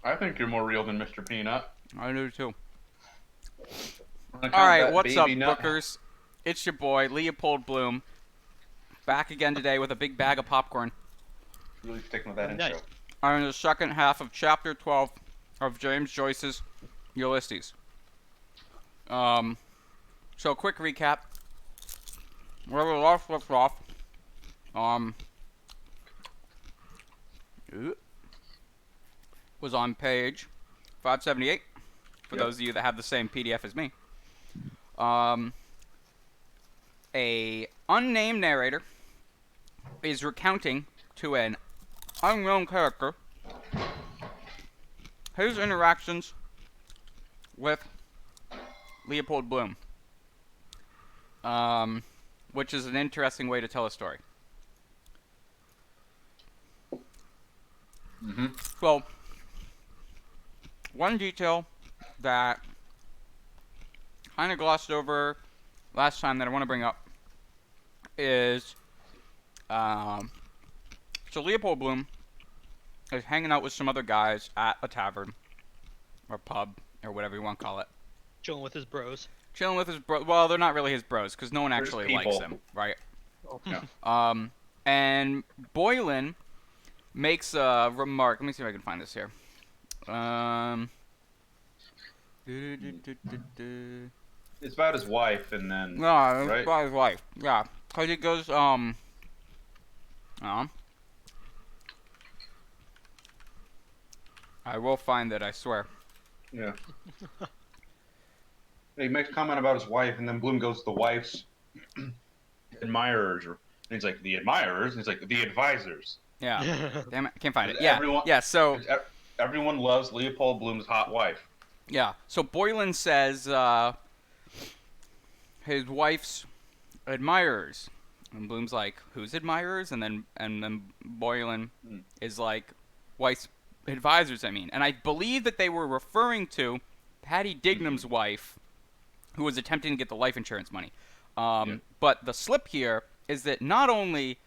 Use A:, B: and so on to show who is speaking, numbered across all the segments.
A: I think you're more real than Mr. Peanut.
B: I do too.
A: On account
B: All
A: of
B: right,
A: that
B: what's up,
A: baby nut.
B: Bookers? It's your boy Leopold Bloom, back again today with a big bag of popcorn.
A: Really sticking with that
C: Nice.
A: intro.
B: On the second half of Chapter 12 of James Joyce's Ulysses. So quick recap. Where we left off. Was on page 578. For
A: Yep.
B: those of you that have the same PDF as me. A unnamed narrator is recounting to an unknown character his interactions with Leopold Bloom. Which is an interesting way to tell a story.
A: Mm-hmm.
B: Well, one detail that kind of glossed over last time that I want to bring up is, so Leopold Bloom is hanging out with some other guys at a tavern, or pub, or whatever you want to call it.
C: Chilling with his bros.
B: Chilling with his bro. Well, they're not really his bros, because no one
A: They're just
B: actually likes
A: people.
B: him, right?
A: Yeah.
B: And Boylan makes a remark. Let me see if I can find this here.
A: It's about his wife, and then
B: No, it's
A: Right.
B: about his wife. Yeah, because he goes, I will find it, I swear.
A: yeah. He makes a comment about his wife, and then Bloom goes to the wife's admirers, and he's like, the admirers, and he's like, the advisors.
B: Yeah. Damn it, I can't find it. Yeah,
A: Everyone-
B: yeah, so,
A: Everyone loves Leopold Bloom's hot wife.
B: yeah. So Boylan says, his wife's admirers. And Bloom's like, whose admirers? And then Boylan is like, wife's advisors, I mean. And I believe that they were referring to Patty Dignam's wife, who was attempting to get the life insurance money. But the slip here is that not only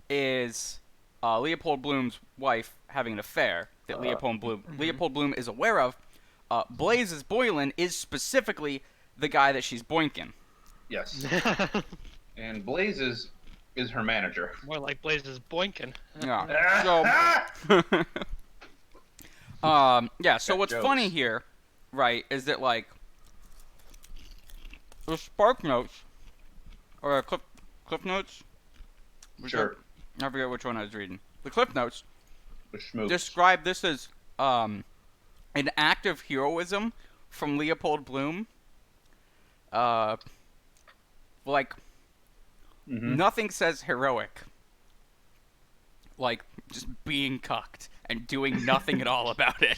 B: is Leopold Bloom's wife having an affair that Leopold Bloom is aware of, Blazes Boylan is specifically the guy that she's boinking.
A: Yes. And Blazes is her manager.
C: More like Blaze's boinkin.
B: Yeah. So, yeah. So what's
A: Jokes.
B: funny here, right, is that like the Spark Notes or Cliff Notes.
A: Sure.
B: I forget which one I was reading. The Cliff Notes
A: The schmooze.
B: describe this as an act of heroism from Leopold Bloom. Like nothing says heroic like just being cucked and doing nothing at all about it.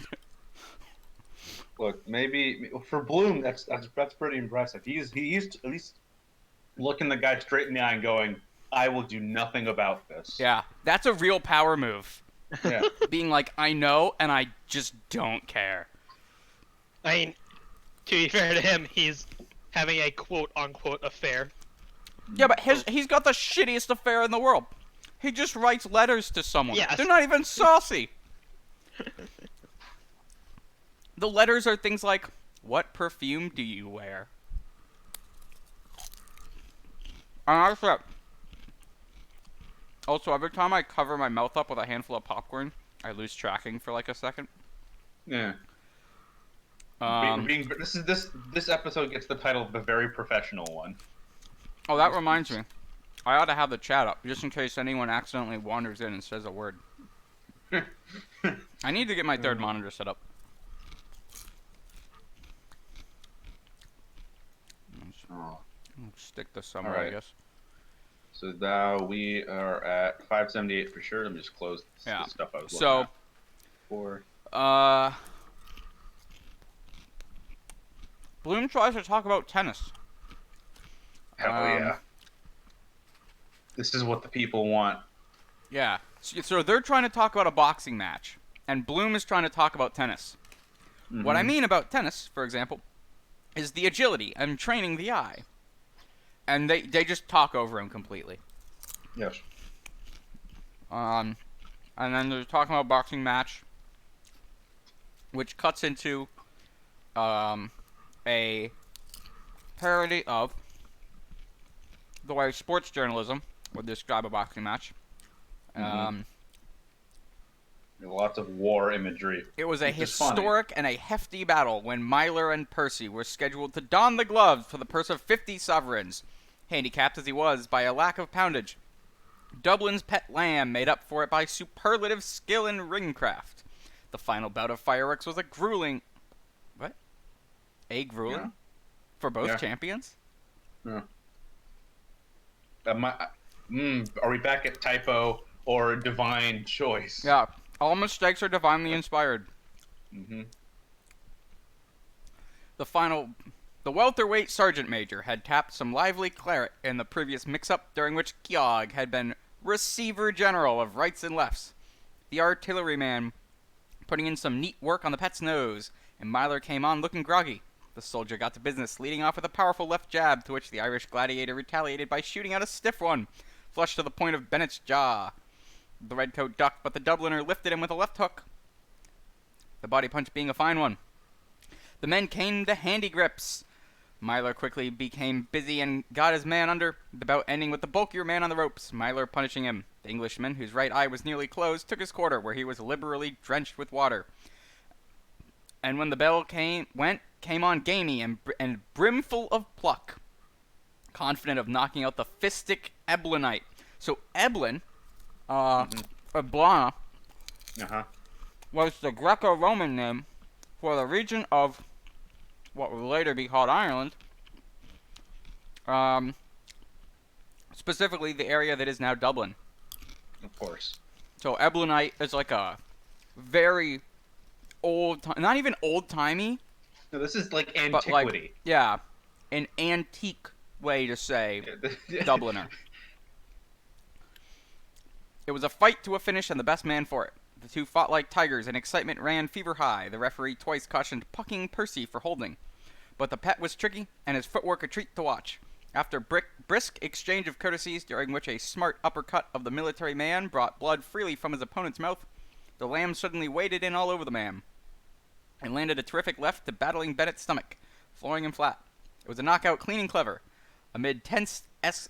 A: Look, maybe for Bloom, that's pretty impressive. He's at least looking the guy straight in the eye and going, "I will do nothing about this."
B: Yeah, that's a real power move.
A: Yeah.
B: Being like, I know, and I just don't care.
C: I mean, to be fair to him, he's having a quote-unquote affair.
B: Yeah, but he's got the shittiest affair in the world. He just writes letters to someone.
C: Yes.
B: They're not even saucy. The letters are things like, what perfume do you wear? And I said, also, every time I cover my mouth up with a handful of popcorn, I lose tracking for like a second.
A: Yeah.
B: Um,
A: This episode gets the title of the very professional one.
B: Oh, that reminds me. I ought to have the chat up, just in case anyone accidentally wanders in and says a word. I need to get my third monitor set up.
A: Oh.
B: Let's stick this somewhere,
A: Alright.
B: I guess.
A: So now we are at 578 for sure. Let me just close
B: Yeah.
A: the stuff I was looking
B: So,
A: at. For
B: Bloom tries to talk about tennis.
A: hell yeah. This is what the people want.
B: Yeah. So they're trying to talk about a boxing match, and Bloom is trying to talk about tennis. What I mean about tennis, for example, is the agility and training the eye. And they just talk over him completely.
A: Yes.
B: And then they're talking about a boxing match. which cuts into a parody of the way sports journalism would describe a boxing match.
A: Lots of war imagery.
B: It was a
A: which is funny.
B: historic and a hefty battle when Myler and Percy were scheduled to don the gloves for the purse of 50 sovereigns, handicapped as he was by a lack of poundage. Dublin's pet lamb made up for it by superlative skill in ringcraft. The final bout of fireworks was a grueling... What? A grueling?
A: Yeah.
B: For both
A: Yeah.
B: champions?
A: Yeah. Are we back at typo or divine choice?
B: Yeah. All mistakes are divinely inspired.
A: Mm-hmm.
B: The welterweight sergeant major had tapped some lively claret in the previous mix-up during which Georg had been receiver general of rights and lefts. The artilleryman putting in some neat work on the pet's nose, and Myler came on looking groggy. The soldier got to business, leading off with a powerful left jab, to which the Irish gladiator retaliated by shooting out a stiff one, flush to the point of Bennett's jaw. The redcoat ducked, but the Dubliner lifted him with a left hook, the body punch being a fine one. The men came to handy grips. Myler quickly became busy and got his man under, the bout ending with the bulkier man on the ropes, Myler punishing him. The Englishman, whose right eye was nearly closed, took his quarter, where he was liberally drenched with water. And when the bell came on gamey and brimful of pluck, confident of knocking out the fistic Eblinite. So Eblin, Eblana,
A: Uh-huh.
B: was the Greco-Roman name for the region of what would later be called Ireland, specifically the area that is now Dublin.
A: Of course.
B: So Eblinite is like a very not even old-timey,
A: No, this is like
B: but like,
A: antiquity.
B: yeah, an antique way to say Dubliner. It was a fight to a finish and the best man for it. The two fought like tigers and excitement ran fever high. The referee twice cautioned Pucking Percy for holding. But the pet was tricky and his footwork a treat to watch. After brisk exchange of courtesies, during which a smart uppercut of the military man brought blood freely from his opponent's mouth, the lamb suddenly waded in all over the man and landed a terrific left to battling Bennett's stomach, flooring him flat. It was a knockout clean and clever. Amid tense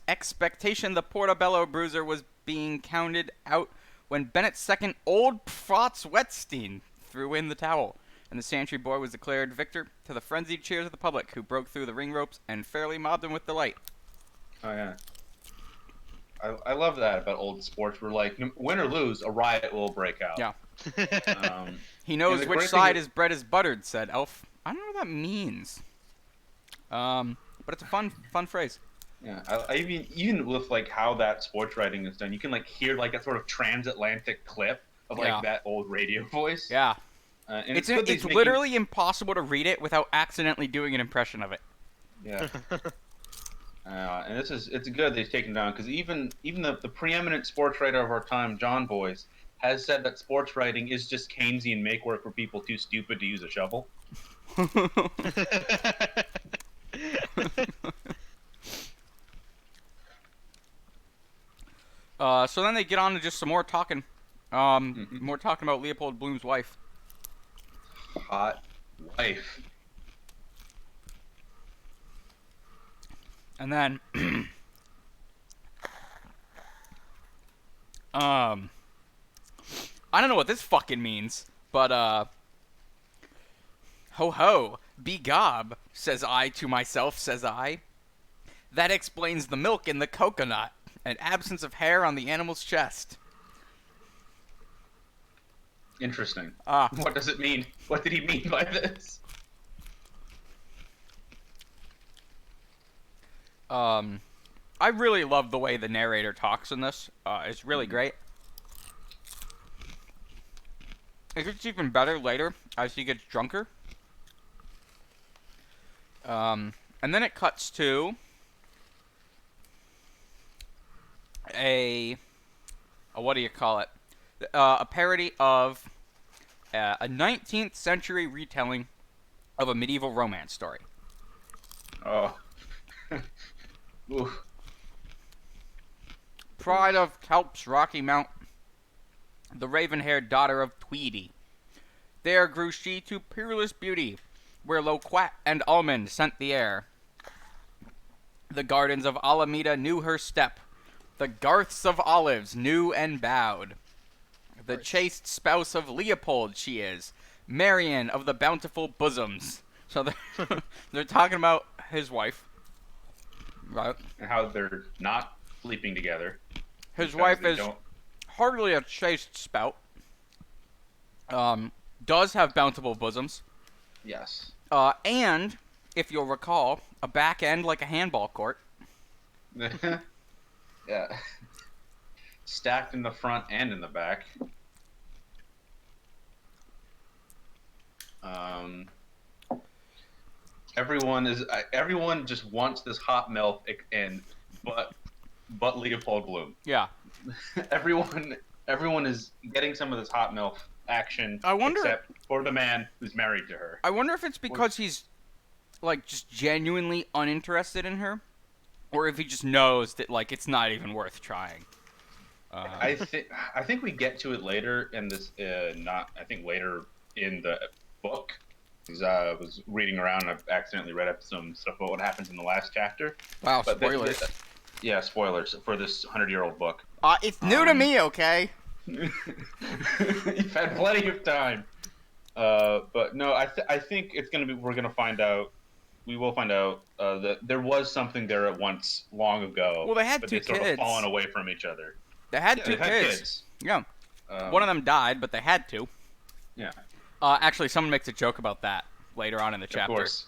B: expectation, the Portobello bruiser was being counted out when Bennett's second, Old Protz Wetstein, threw in the towel, and the Santry boy was declared victor to the frenzied cheers of the public, who broke through the ring ropes and fairly mobbed him with delight.
A: Oh, yeah. I love that about old sports. We're like, win or lose, a riot will break out.
B: Yeah.
A: Um,
B: He knows
A: the
B: which
A: great thing
B: side
A: is-
B: his bread is buttered, said Elf. I don't know what that means. But it's a fun phrase.
A: yeah. I even with like how that sports writing is done, you can like hear like a sort of transatlantic clip of like
B: Yeah.
A: that old radio voice.
B: Yeah.
A: And
B: It's
A: good that he's making-
B: literally impossible to read it without accidentally doing an impression of it.
A: Yeah. And it's good that he's taken down, because even the preeminent sports writer of our time, John Boyce, has said that sports writing is just Keynesian make work for people too stupid to use a shovel.
B: So then they get on to just some more talking. More talking about Leopold Bloom's wife.
A: Hot wife.
B: And then, I don't know what this fucking means, but, ho ho, be gob, says I to myself, says I. That explains the milk in the coconut, and absence of hair on the animal's chest.
A: Interesting.
B: Ah.
A: What does it mean? What did he mean by this?
B: I really love the way the narrator talks in this. It's really great. It gets even better later as he gets drunker. And then it cuts to a what do you call it? A parody of a 19th century retelling of a medieval romance story.
A: Oh. Oof.
B: Pride of Kelp's Rocky Mount, the raven-haired daughter of Tweedy. There grew she to peerless beauty, where loquat and almond scent the air. The gardens of Alameda knew her step. The garths of olives knew and bowed. The chaste spouse of Leopold she is, Marian of the bountiful bosoms. So they're, they're talking about his wife. Right.
A: And how they're not sleeping together.
B: His
A: because
B: wife
A: they
B: is
A: don't-
B: hardly a chaste spout. Does have bountiful bosoms.
A: Yes.
B: And, if you'll recall, a back end like a handball court.
A: Yeah. Stacked in the front and in the back. Everyone just wants this hot milk, but Leopold Bloom.
B: Yeah.
A: Everyone is getting some of this hot milk action.
B: I wonder-
A: except for the man who's married to her.
B: I wonder if it's because he's, like, just genuinely uninterested in her, or if he just knows that, like, it's not even worth trying.
A: I think we get to it later in this. Later in the book. Because I was reading around and I accidentally read up some stuff about what happens in the last chapter.
B: Wow,
A: But
B: spoilers.
A: Yeah, spoilers for this 100-year-old book.
B: It's new to me, okay?
A: You've had plenty of time. But no, I think it's gonna be. We're gonna find out. We will find out that there was something there at once long ago.
B: Well, they had
A: but
B: two
A: they've sort
B: kids.
A: of fallen away from each other.
B: They had
A: Yeah,
B: two
A: they've had
B: kids. Yeah.
A: Um,
B: One of them died, but they had to.
A: Yeah,
B: Actually, someone makes a joke about that later on in the
A: of
B: chapter.
A: course.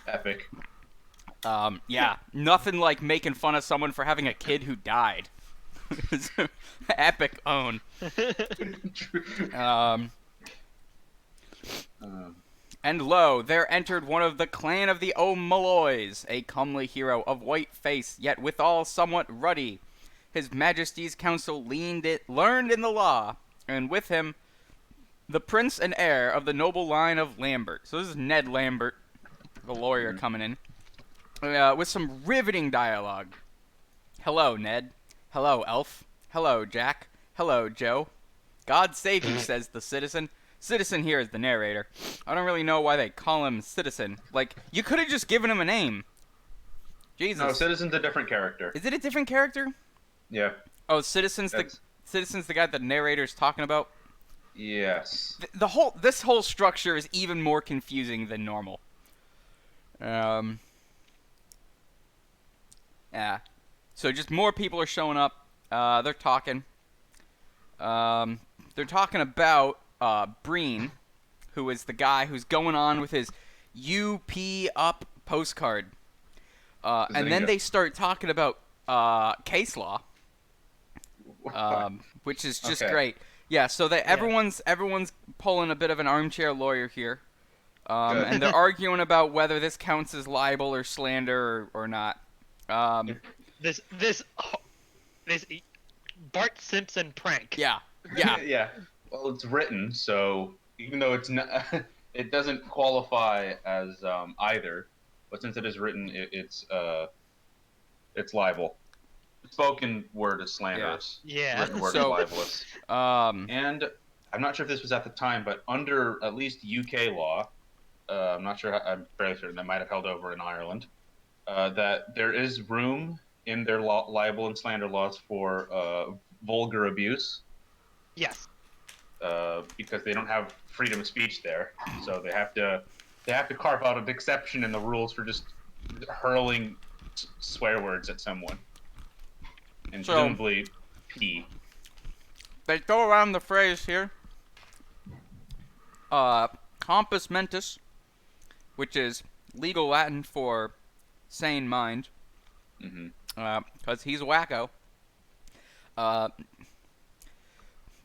A: Epic.
B: Yeah, nothing like making fun of someone for having a kid who died. Epic own. And lo, there entered one of the clan of the O'Malloys, a comely hero of white face, yet withal somewhat ruddy. His Majesty's council learned in the law, and with him the prince and heir of the noble line of Lambert. So this is Ned Lambert, the lawyer, coming in, with some riveting dialogue. Hello, Ned. Hello, Elf. Hello, Jack. Hello, Joe. God save you, says the citizen. Citizen here is the narrator. I don't really know why they call him Citizen. Like, you could have just given him a name. Jesus.
A: No, Citizen's a different character.
B: Is it a different character?
A: Yeah.
B: Oh, Citizen's the guy the narrator's talking about?
A: Yes.
B: This whole structure is even more confusing than normal. Yeah. So just more people are showing up. They're talking. They're talking about Breen, who is the guy who's going on with his UP Up postcard. And then they start talking about case law, which is just
A: Okay.
B: great. Yeah, so everyone's pulling a bit of an armchair lawyer here, and they're arguing about whether this counts as libel or slander or not.
C: This Bart Simpson prank.
B: Yeah.
A: Yeah. Well, it's written, so even though it's not, it doesn't qualify as either. But since it is written, it's libel. Spoken word is slanderous.
C: Yeah.
A: Written word
B: So-
A: is libelous. And I'm not sure if this was at the time, but under at least UK law, I'm not sure. I'm fairly certain that might have held over in Ireland. That there is room in their libel and slander laws for vulgar abuse.
C: Yes.
A: Because they don't have freedom of speech there, so they have to carve out an exception in the rules for just hurling swear words at someone, and
B: So-
A: presumably pee.
B: They throw around the phrase here, compos mentis, which is legal Latin for sane mind, because he's a wacko.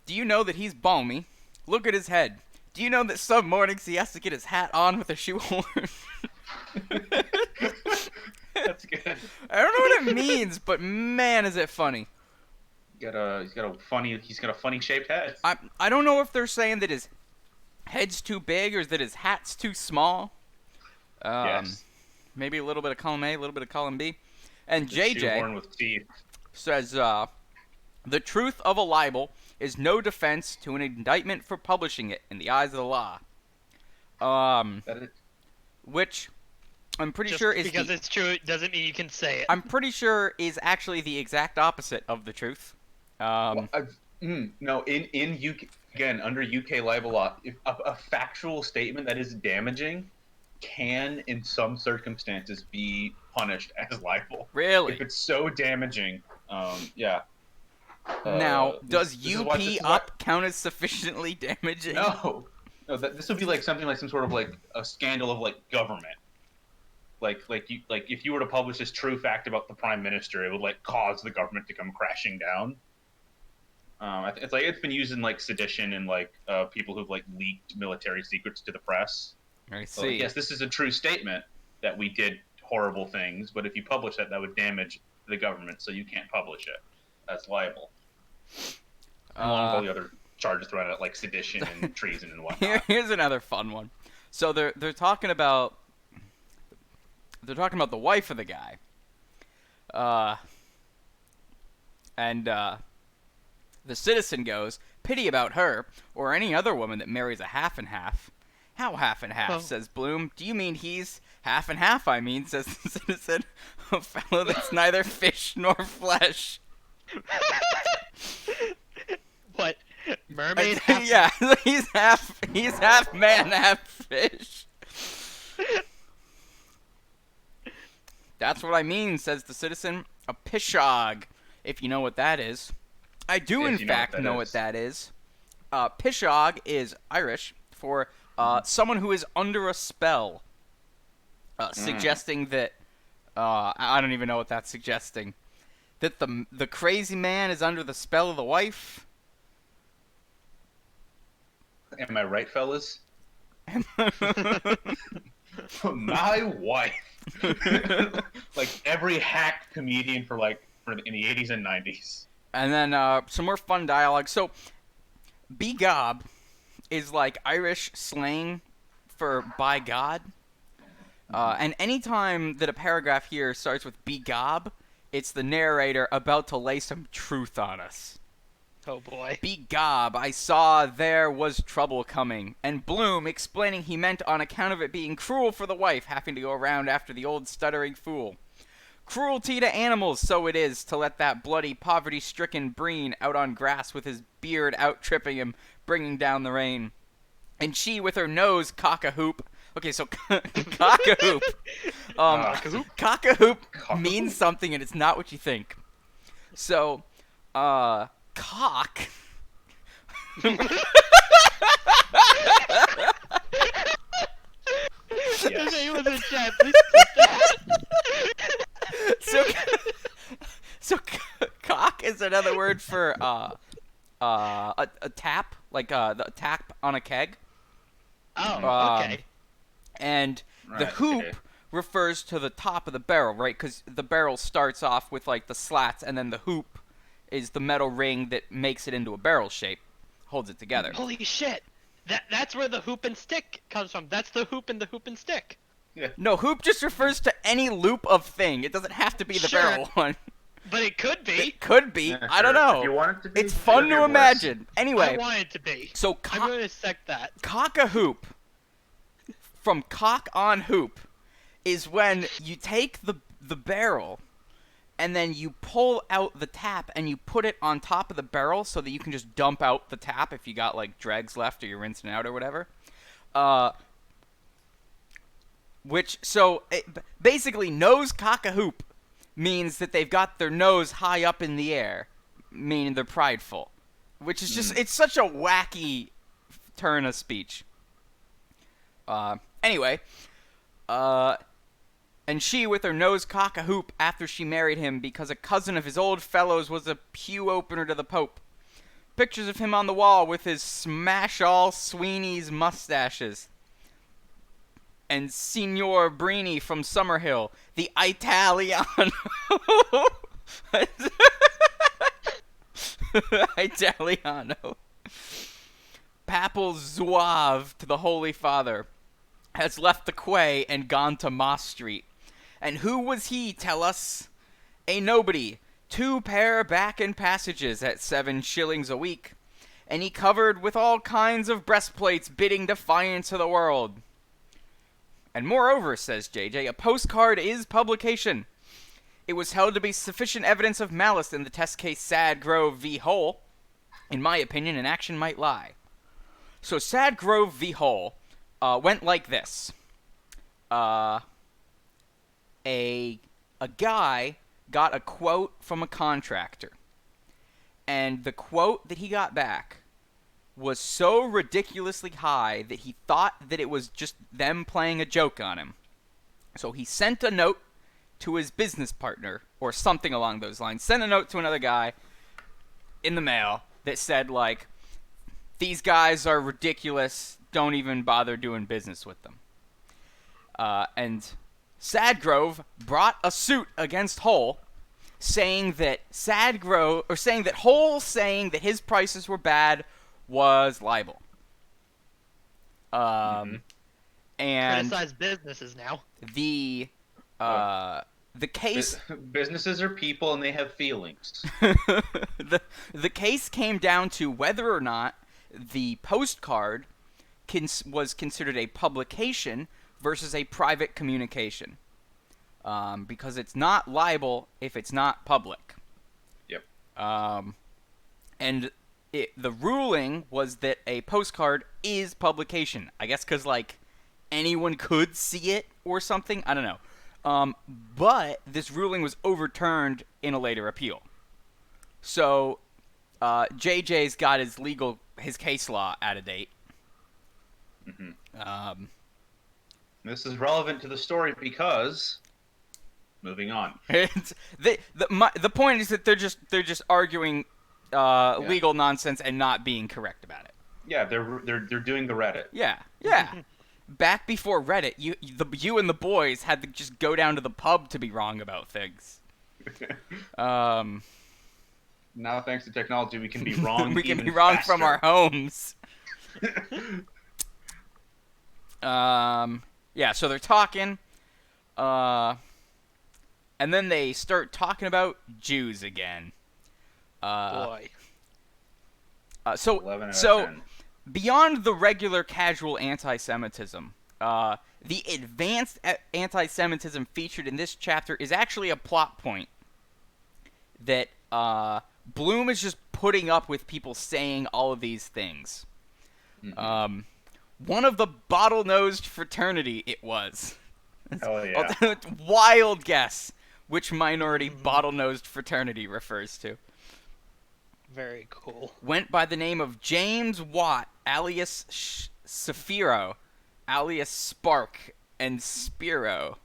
B: Do you know that he's balmy? Look at his head. Do you know that some mornings he has to get his hat on with a shoehorn?
A: That's good.
B: I don't know what it means, but man, is it funny.
A: He's got a funny shaped head.
B: I don't know if they're saying that his head's too big or that his hat's too small.
A: Yes.
B: Maybe a little bit of column A, a little bit of column B. And JJ
A: Shoehorn with teeth.
B: says, the truth of a libel is no defense to an indictment for publishing it in the eyes of the law.
A: That is,
B: Which I'm pretty
C: Just
B: sure is
C: because it's true, it doesn't mean you can say it.
B: I'm pretty sure is actually the exact opposite of the truth.
A: no, in UK, again, under UK libel law, if a factual statement that is damaging can, in some circumstances, be punished as libel.
B: Really?
A: If it's so damaging, yeah.
B: Now, does
A: this is
B: UP
A: why-
B: up count as sufficiently damaging?
A: No, this would be like something like some sort of like a scandal of like government. Like if you were to publish this true fact about the prime minister, it would like cause the government to come crashing down. It's like it's been used in like sedition and like people who've like leaked military secrets to the press.
B: I
A: So,
B: see.
A: yes, this is a true statement that we did horrible things, but if you publish that, that would damage the government, so you can't publish it. That's liable. Along with all the other charges thrown out, like sedition and treason and whatnot.
B: Here's another fun one. So they're talking about the wife of the guy, and the citizen goes, "Pity about her or any other woman that marries a half and half." "How half and half?"
C: Oh.
B: says Bloom. "Do you mean he's half and half? I mean," says the citizen, "a fellow that's neither fish nor flesh."
C: What? Mermaid? half-
B: Yeah, he's half man, half fish. "That's what I mean," says the citizen. "A pishog, if you know what that is." I do, in
A: If you know what
B: fact,
A: that
B: know
A: is.
B: what that is. Pishog is Irish for someone who is under a spell, suggesting that I don't even know what that's suggesting. That the crazy man is under the spell of the wife.
A: Am I right, fellas? My wife. Like every hack comedian for in the 80s and 90s.
B: And then some more fun dialogue. So, begob is like Irish slang for by God. And anytime that a paragraph here starts with begob, it's the narrator about to lay some truth on us.
C: Oh boy.
B: Begob, I saw there was trouble coming. And Bloom explaining he meant on account of it being cruel for the wife having to go around after the old stuttering fool. Cruelty to animals, so it is, to let that bloody, poverty-stricken Breen out on grass with his beard out-tripping him, bringing down the rain. And she with her nose cock-a-hoop. Okay, so cock-a-hoop.
A: Cock-a-hoop?
B: Cock-a-hoop
A: Cock-a-hoop?
B: means something, and it's not what you think. So, cock...
C: If anyone in chat, please keep that.
B: So cock is another word for a tap, like the tap on a keg.
C: Oh, okay.
B: And the
A: Right,
B: hoop
A: okay.
B: refers to the top of the barrel, right? Because the barrel starts off with like the slats, and then the hoop is the metal ring that makes it into a barrel shape, holds it together.
C: Holy shit. That's where the hoop and stick comes from. That's the hoop and the hoop and stick.
B: No, hoop just refers to any loop of thing. It doesn't have to be the
C: Sure.
B: barrel one.
C: But it could be.
B: It could be.
A: Yeah,
B: I don't
A: sure.
B: know.
A: If you want it to be,
B: It's fun
A: it'll
B: to
A: get worse.
B: imagine.
C: I
B: Anyway,
C: want it to be.
B: so
C: I'm going to accept that.
B: cock-a-hoop, from cock on hoop, is when you take the barrel and then you pull out the tap and you put it on top of the barrel so that you can just dump out the tap if you got like dregs left or you're rinsing out or whatever. Basically nose cock-a-hoop means that they've got their nose high up in the air, meaning they're prideful. Which is just, it's such a wacky turn of speech. Anyway, and she with her nose cock-a-hoop after she married him because a cousin of his old fellows was a pew opener to the Pope. Pictures of him on the wall with his smash-all Sweeney's mustaches. And Signor Brini from Summerhill, the Italiano. Italiano. Papal Zouave to the Holy Father has left the quay and gone to Moss Street. And who was he, tell us? A nobody. 2 pair back and passages at 7 shillings a week. and he covered with all kinds of breastplates bidding defiance to the world. And moreover, says JJ, a postcard is publication. It was held to be sufficient evidence of malice in the test case Sad Grove v. Hull. In my opinion, an action might lie. So Sad Grove v. Hull went like this. A guy got a quote from a contractor. And the quote that he got back was so ridiculously high that he thought that it was just them playing a joke on him. So he sent a note to his business partner, or something along those lines. Sent a note to another guy in the mail that said, like, these guys are ridiculous, don't even bother doing business with them. And Sad Grove brought a suit against Hull, saying that Hull saying that his prices were bad was libel. And
C: Criticize businesses now.
B: the case
A: Businesses are people and they have feelings.
B: the case came down to whether or not the postcard was considered a publication versus a private communication. Because it's not libel if it's not public.
A: Yep.
B: And the ruling was that a postcard is publication. I guess because, like, anyone could see it or something. I don't know. But this ruling was overturned in a later appeal. So, JJ's got his case law out of date.
A: Mm-hmm. This is relevant to the story because... Moving on.
B: The point is that they're just arguing legal nonsense and not being correct about it.
A: Yeah, they're doing the Reddit.
B: Yeah. Back before Reddit, you and the boys had to just go down to the pub to be wrong about things.
A: Now, thanks to technology, we can be wrong.
B: We can be wrong
A: faster.
B: from our homes. Yeah. So they're talking. And then they start talking about Jews again.
C: Boy.
A: 11 out of 10.
B: Beyond the regular casual anti-Semitism, the advanced anti-Semitism featured in this chapter is actually a plot point that Bloom is just putting up with people saying all of these things.
A: Mm-hmm.
B: One of the bottle-nosed fraternity it was.
A: Oh, yeah.
B: Wild guess which minority bottle-nosed fraternity refers to.
C: Very cool.
B: Went by the name of James Watt, alias Safiro, alias Spark, and Spiro.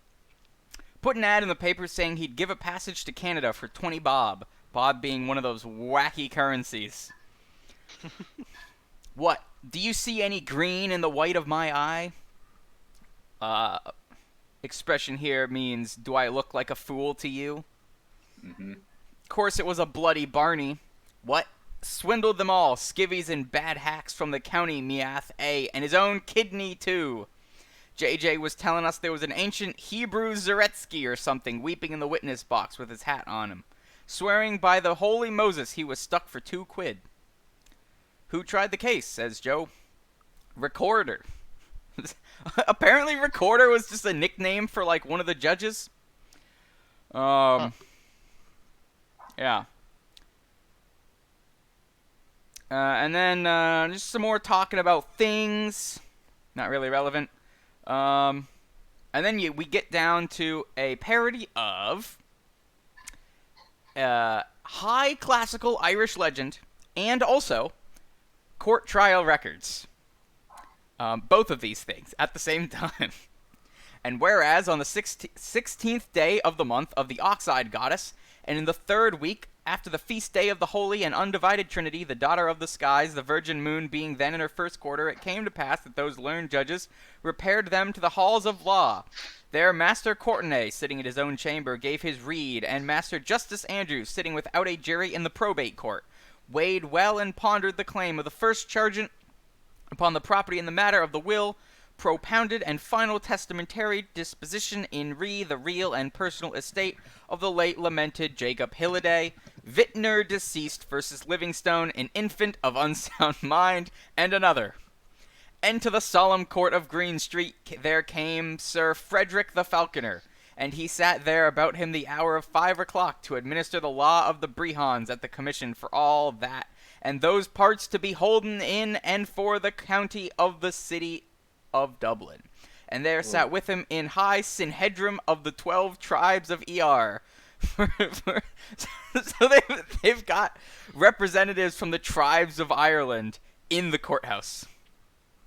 B: Put an ad in the paper saying he'd give a passage to Canada for 20 bob. Bob being one of those wacky currencies. What? Do you see any green in the white of my eye? Expression here means, do I look like a fool to you?
A: Mm-hmm.
B: Of course, it was a bloody Barney. What? Swindled them all, skivvies and bad hacks from the county Meath A, and his own kidney, too. JJ was telling us there was an ancient Hebrew Zaretsky or something weeping in the witness box with his hat on him, swearing by the holy Moses he was stuck for 2 quid. Who tried the case, says Joe. Recorder. Apparently Recorder was just a nickname for, like, one of the judges. Yeah. And then just some more talking about things. Not really relevant. And then we get down to a parody of high classical Irish legend and also court trial records. Both of these things at the same time. And whereas on the 16th day of the month of the Oxide Goddess, and in the 3rd week after the feast day of the Holy and Undivided Trinity, the daughter of the skies, the Virgin Moon being then in her 1st quarter, it came to pass that those learned judges repaired them to the halls of law. There Master Courtenay, sitting in his own chamber, gave his reed, and Master Justice Andrews, sitting without a jury in the probate court, weighed well and pondered the claim of the first chargeant upon the property in the matter of the will, propounded and final testamentary disposition in re the real and personal estate of the late lamented Jacob Hilliday, Vintner deceased versus Livingstone, an infant of unsound mind, and another. And to the solemn court of Green Street there came Sir Frederick the Falconer, and he sat there about him the hour of 5 o'clock to administer the law of the Brehons at the commission for all that, and those parts to be holden in and for the county of the city of Dublin. And there sat with him in high synhedrim of the 12 tribes of Er. So they've got representatives from the tribes of Ireland in the courthouse.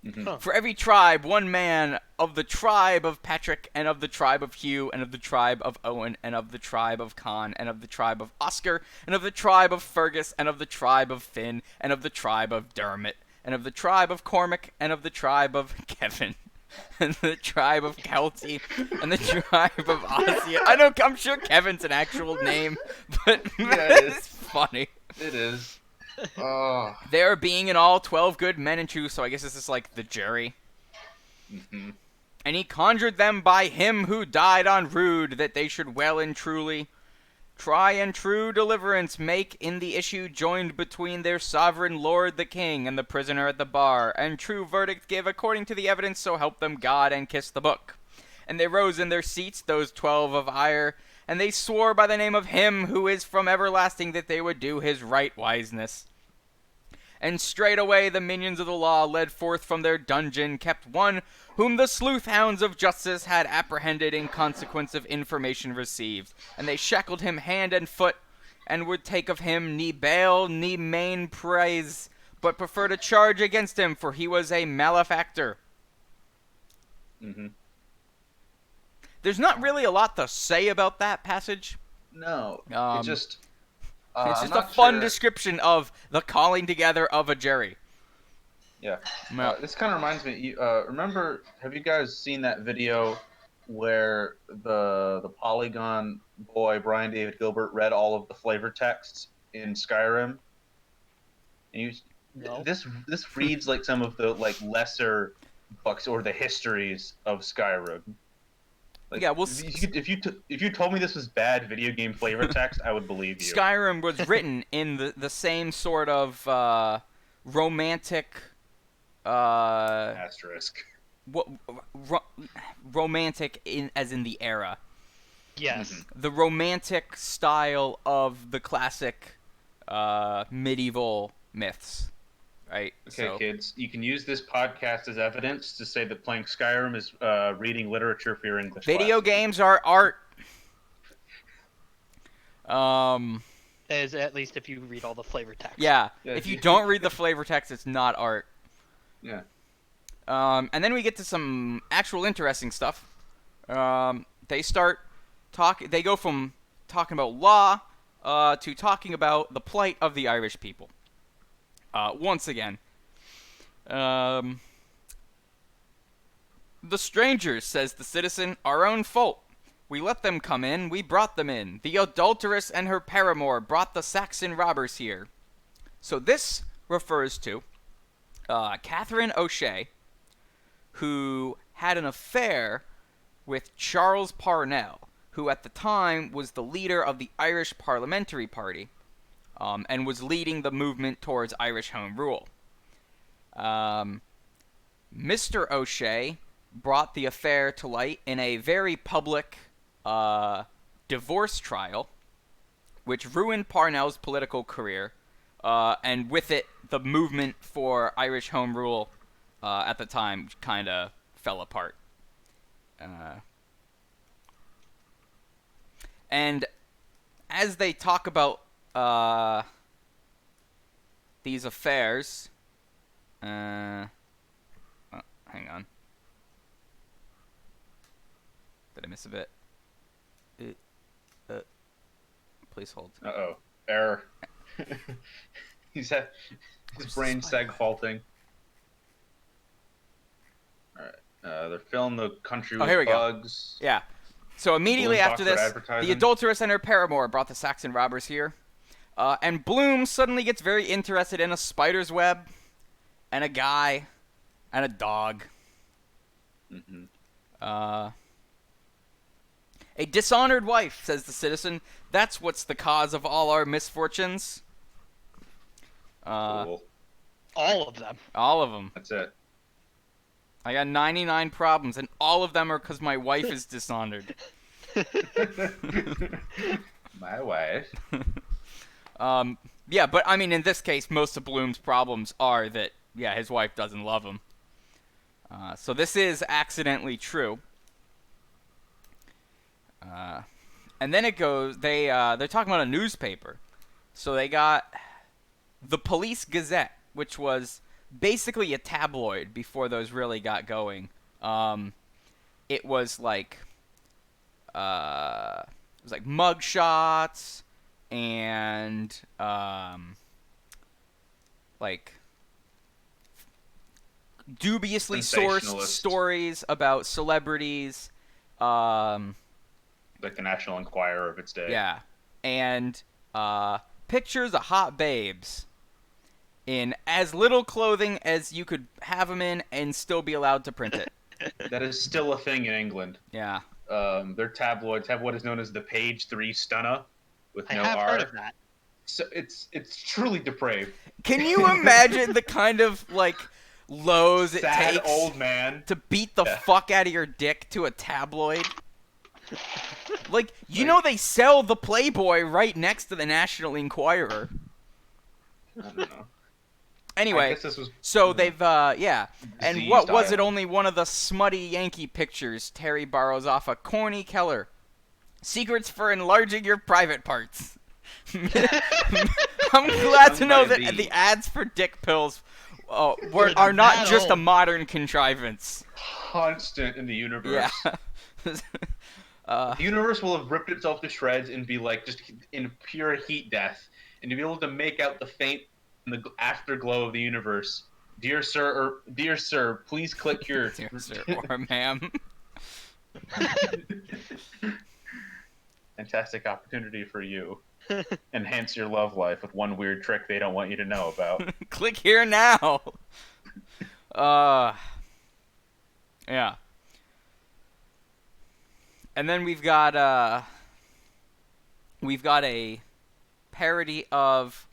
A: Mhm.
C: Huh.
B: For every tribe, one man of the tribe of Patrick, and of the tribe of Hugh, and of the tribe of Owen, and of the tribe of Con, and of the tribe of Oscar, and of the tribe of Fergus, and of the tribe of Finn, and of the tribe of Dermot, and of the tribe of Cormac, and of the tribe of Kevin, and the tribe of Kelty, and the tribe of Ossia. I'm sure Kevin's an actual name, but
A: Yeah, it is.
B: it's funny.
A: It is. Oh.
B: There being in all 12 good men and true, so I guess this is like the jury.
A: Mm-hmm.
B: And he conjured them by him who died on rood, that they should well and truly try and true deliverance make in the issue joined between their sovereign lord the king and the prisoner at the bar, and true verdict give according to the evidence, so help them God, and kiss the book. And they rose in their seats, those 12 of ire, and they swore by the name of him who is from everlasting that they would do his right wiseness. And straightway the minions of the law led forth from their dungeon, kept one whom the sleuth hounds of justice had apprehended in consequence of information received. And they shackled him hand and foot, and would take of him ne bail ne main praise, but preferred a charge against him, for he was a malefactor.
A: Mm-hmm.
B: There's not really a lot to say about that passage.
A: No.
B: Um,
A: it just.
B: It's
A: I'm
B: just a
A: not
B: fun
A: sure.
B: description of the calling together of a jury.
A: Yeah.
B: Yeah.
A: This kind of reminds me. Remember? Have you guys seen that video where the Polygon boy Brian David Gilbert read all of the flavor texts in Skyrim? And you,
C: No.
A: this reads like some of the like lesser books or the histories of Skyrim. Like,
B: Yeah, well,
A: if you told me this was bad video game flavor text, I would believe you.
B: Skyrim was written in the same sort of romantic,
A: Asterisk.
B: romantic as in the era.
C: Yes.
A: Mhm.
B: The romantic style of the classic medieval myths, right?
A: Okay,
B: So,
A: kids, you can use this podcast as evidence to say that playing Skyrim is reading literature for your English
B: video
A: class.
B: games are art.
C: As at least if you read all the flavor text.
B: Yeah.
A: Yeah,
B: If you
A: you-
B: don't read the flavor text, it's not art.
A: Yeah.
B: And then we get to some actual interesting stuff. They start They go from talking about law to talking about the plight of the Irish people. Once again, the strangers, says the citizen, our own fault. We let them come in, we brought them in. The adulteress and her paramour brought the Saxon robbers here. So this refers to Catherine O'Shea, who had an affair with Charles Parnell, who at the time was the leader of the Irish Parliamentary Party, and was leading the movement towards Irish Home Rule. Mr. O'Shea brought the affair to light in a very public divorce trial, which ruined Parnell's political career, and with it, the movement for Irish Home Rule at the time kind of fell apart. And as they talk about these affairs, hang on. Did I miss a bit? Please hold.
A: Uh-oh. Error. His brain seg faulting. Alright. They're filling the country with
B: here we go.
A: bugs.
B: Yeah. So immediately
A: Balloon
B: after
A: box for
B: this,
A: advertising.
B: the adulteress and her paramour brought the Saxon robbers here. And Bloom suddenly gets very interested in a spider's web, and a guy, and a dog.
A: Mm-hmm.
B: A dishonored wife, says the citizen. That's what's the cause of all our misfortunes.
A: Cool.
C: All of them.
B: All of them.
A: That's it.
B: I got 99 problems, and all of them are because my wife is dishonored.
A: My wife.
B: Yeah, but I mean, in this case, most of Bloom's problems are that, yeah, his wife doesn't love him. So this is accidentally true. And then it goes, they're talking about a newspaper. So they got the Police Gazette, which was basically a tabloid before those really got going. It was like mugshots and like dubiously sourced
A: Sensationalist.
B: stories about celebrities.
A: Like the National Enquirer of its day.
B: Yeah, and pictures of hot babes in as little clothing as you could have them in and still be allowed to print it.
A: That is still a thing in England.
B: Yeah.
A: Their tabloids have what is known as the Page 3 Stunna with
C: I
A: no
C: have
A: R.
C: heard of that.
A: So it's truly depraved.
B: Can you imagine the kind of like lows it
A: Sad
B: takes
A: old man.
B: to beat the
A: Yeah.
B: fuck out of your dick to a tabloid? Like, you know they sell the Playboy right next to the National Enquirer.
A: I don't know. I
B: Anyway,
A: guess this was
B: so they've, yeah. And
A: diseased
B: what was it?
A: island.
B: Only one of the smutty Yankee pictures Terry borrows off of Corny Keller. Secrets for enlarging your private parts. I'm glad to know that
A: Somebody.
B: the ads for dick pills are
C: They're
B: not
C: that
B: just a
C: old.
B: modern contrivance.
A: constant in the universe.
B: Yeah.
A: The universe will have ripped itself to shreds and be like just in pure heat death, and to be able to make out the faint and the afterglow of the universe. Dear sir, please click your
B: Dear sir or ma'am.
A: fantastic opportunity for you. Enhance your love life with one weird trick they don't want you to know about.
B: Click here now. Yeah. And then we've got a parody of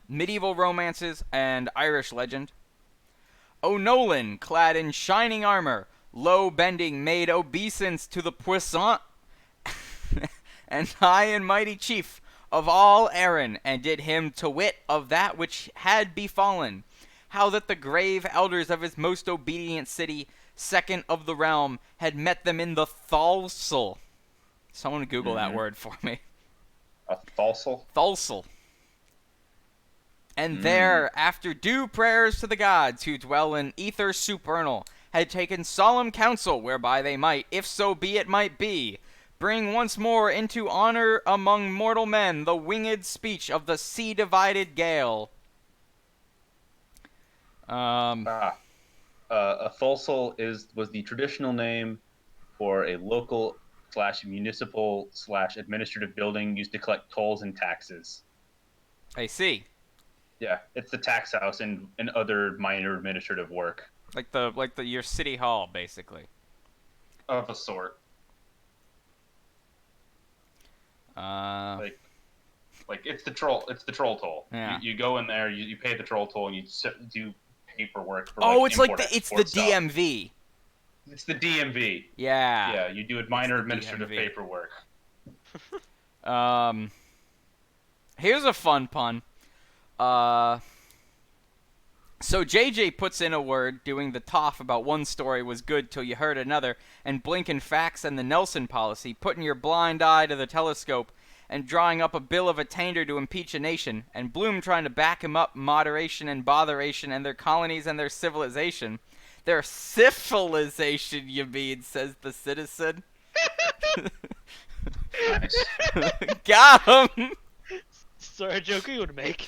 B: medieval romances and Irish legend. O'Nolan, clad in shining armor, low bending, made obeisance to the puissant and high and mighty chief of all Erin, and did him to wit of that which had befallen, how that the grave elders of his most obedient city, second of the realm, had met them in the Thalsel. Someone Google that word for me.
A: A falsel?
B: Thalsel. And there, after due prayers to the gods who dwell in ether supernal, had taken solemn counsel whereby they might, if so be it might be, bring once more into honor among mortal men the winged speech of the sea-divided gale.
A: A falsel was the traditional name for a local / municipal / administrative building used to collect tolls and taxes.
B: I see.
A: Yeah, it's the tax house and other minor administrative work
B: Like your city hall, basically.
A: of a sort. Like it's the troll toll.
B: Yeah.
A: You go in there, you pay the troll toll, and you do paperwork for.
B: Oh,
A: like,
B: it's like
A: import,
B: it's the
A: export stuff.
B: DMV.
A: It's the DMV.
B: Yeah.
A: Yeah, you do minor
B: the
A: administrative
B: DMV.
A: paperwork.
B: Here's a fun pun. So JJ puts in a word doing the toff about one story was good till you heard another, and blinking facts and the Nelson policy, putting your blind eye to the telescope, and drawing up a bill of attainder to impeach a nation, and Bloom trying to back him up, moderation and botheration, and their colonies and their civilization. Their civilization, you mean, says the citizen.
A: Nice.
B: Got him!
C: Sorry, a joke you would make.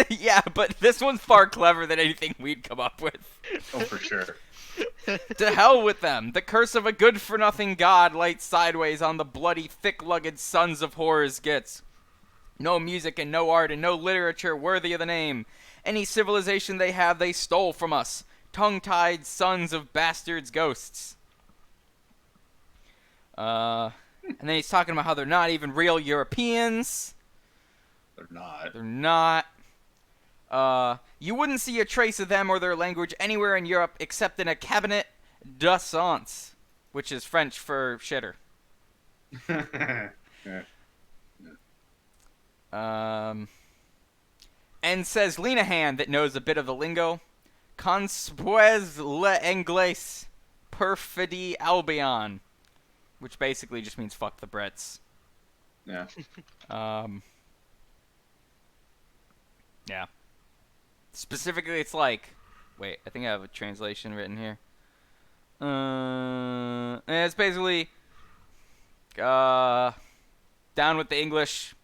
B: Yeah, but this one's far clever than anything we'd come up with.
A: Oh, for sure.
B: To hell with them. The curse of a good-for-nothing god lights sideways on the bloody, thick-lugged sons of horrors gets. No music and no art and no literature worthy of the name. Any civilization they have, they stole from us. Tongue-tied sons of bastards' ghosts. And then he's talking about how they're not even real Europeans.
A: They're not.
B: They're not. You wouldn't see a trace of them or their language anywhere in Europe except in a cabinet d'essence, which is French for shitter. And says Lenahan, that knows a bit of the lingo, Conspuez l'Anglais perfidy Albion, which basically just means fuck the Brits.
A: Yeah.
B: Yeah. Specifically, it's like, wait, I think I have a translation written here. It's basically, down with the English,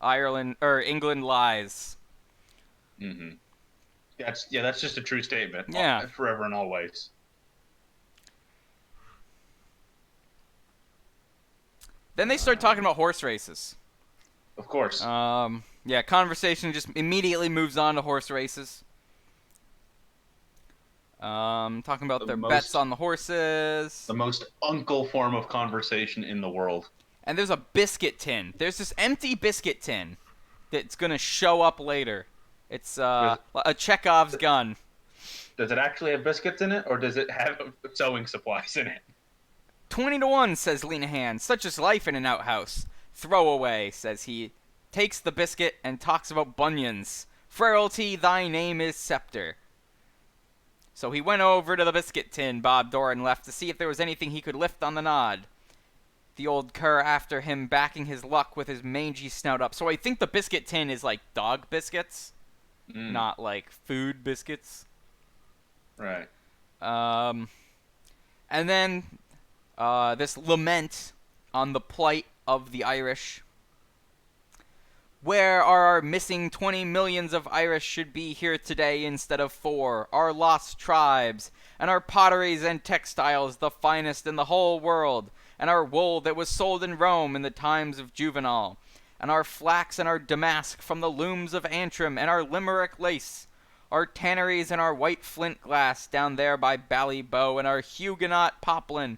B: England lies.
A: Mm-hmm. That's just a true statement.
B: Yeah.
A: Forever and always.
B: Then they start talking about horse races.
A: Of course.
B: Yeah, conversation just immediately moves on to horse races. Talking about their bets on the horses.
A: The most uncle form of conversation in the world.
B: And there's a biscuit tin. There's this empty biscuit tin that's gonna show up later. It's a Chekhov's gun.
A: Does it actually have biscuits in it, or does it have sewing supplies in it?
B: 20-1, says Lenahan. Such is life in an outhouse. Throw away, says he. Takes the biscuit and talks about bunions. Frailty, thy name is Scepter. So he went over to the biscuit tin Bob Doran left to see if there was anything he could lift on the nod. The old cur after him, backing his luck with his mangy snout up. So I think the biscuit tin is like dog biscuits, not like food biscuits.
A: Right.
B: And then this lament on the plight of the Irish. Where are our missing 20 millions of Irish should be here today instead of 4? Our lost tribes, and our potteries and textiles the finest in the whole world, and our wool that was sold in Rome in the times of Juvenal, and our flax and our damask from the looms of Antrim, and our Limerick lace, our tanneries and our white flint glass down there by Ballybow, and our Huguenot poplin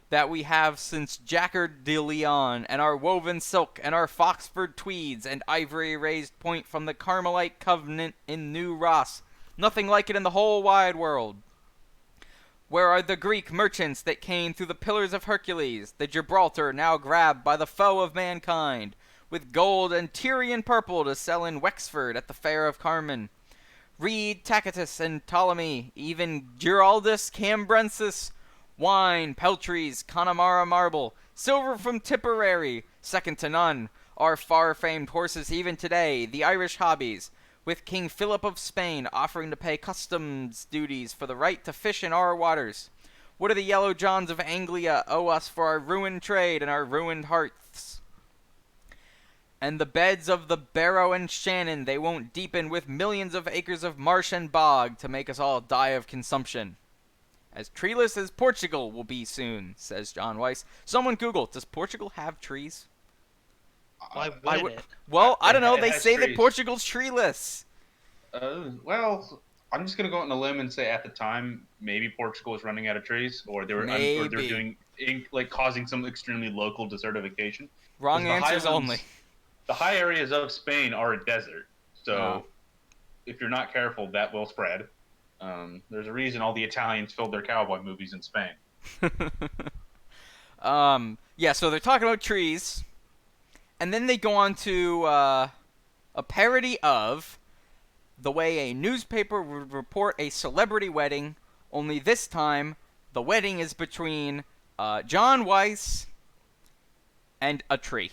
B: that we have since Jacquard de Leon, and our woven silk, and our Foxford tweeds, and ivory raised point from the Carmelite Covenant in New Ross. Nothing like it in the whole wide world. Where are the Greek merchants that came through the Pillars of Hercules, the Gibraltar now grabbed by the foe of mankind, with gold and Tyrian purple to sell in Wexford at the Fair of Carmen? Read Tacitus and Ptolemy, even Giraldus Cambrensis, wine, peltries, Connemara marble, silver from Tipperary, second to none, our far-famed horses even today, the Irish hobbies, with King Philip of Spain offering to pay customs duties for the right to fish in our waters. What do the Yellow Johns of Anglia owe us for our ruined trade and our ruined hearths? And the beds of the Barrow and Shannon they won't deepen with millions of acres of marsh and bog to make us all die of consumption. As treeless as Portugal will be soon, says John Weiss. Someone Google, does Portugal have trees?
C: Why would it?
B: Well, I don't know. They
A: has
B: say that
A: trees.
B: Portugal's treeless.
A: Well, I'm just gonna go out on a limb and say at the time maybe Portugal was running out of trees, or they were doing causing some extremely local desertification.
B: Wrong
A: 'Cause the
B: answers
A: highlands-
B: only.
A: The high areas of Spain are a desert, so if you're not careful, that will spread. There's a reason all the Italians filmed their cowboy movies in Spain.
B: Yeah, so they're talking about trees, and then they go on to a parody of the way a newspaper would report a celebrity wedding, only this time the wedding is between John Weiss and a tree.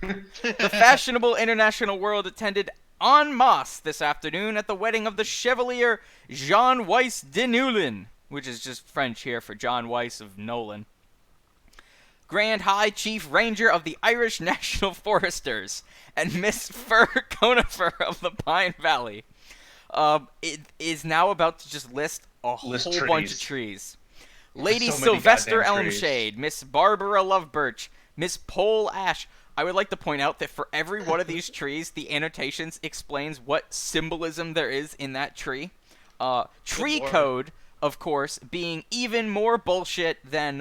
B: The fashionable international world attended en masse this afternoon at the wedding of the Chevalier Jean Weiss de Nulin, which is just French here for John Weiss of Nolan, Grand High Chief Ranger of the Irish National Foresters, and Miss Fir Conifer of the Pine Valley. It is now about to just list a whole bunch of trees. Lady
A: So many
B: Sylvester
A: goddamn trees.
B: Elmshade, Miss Barbara Lovebirch, Miss Pole Ash. I would like to point out that for every one of these trees, the annotations explains what symbolism there is in that tree. Tree
C: Lord.
B: code, of course, being even more bullshit than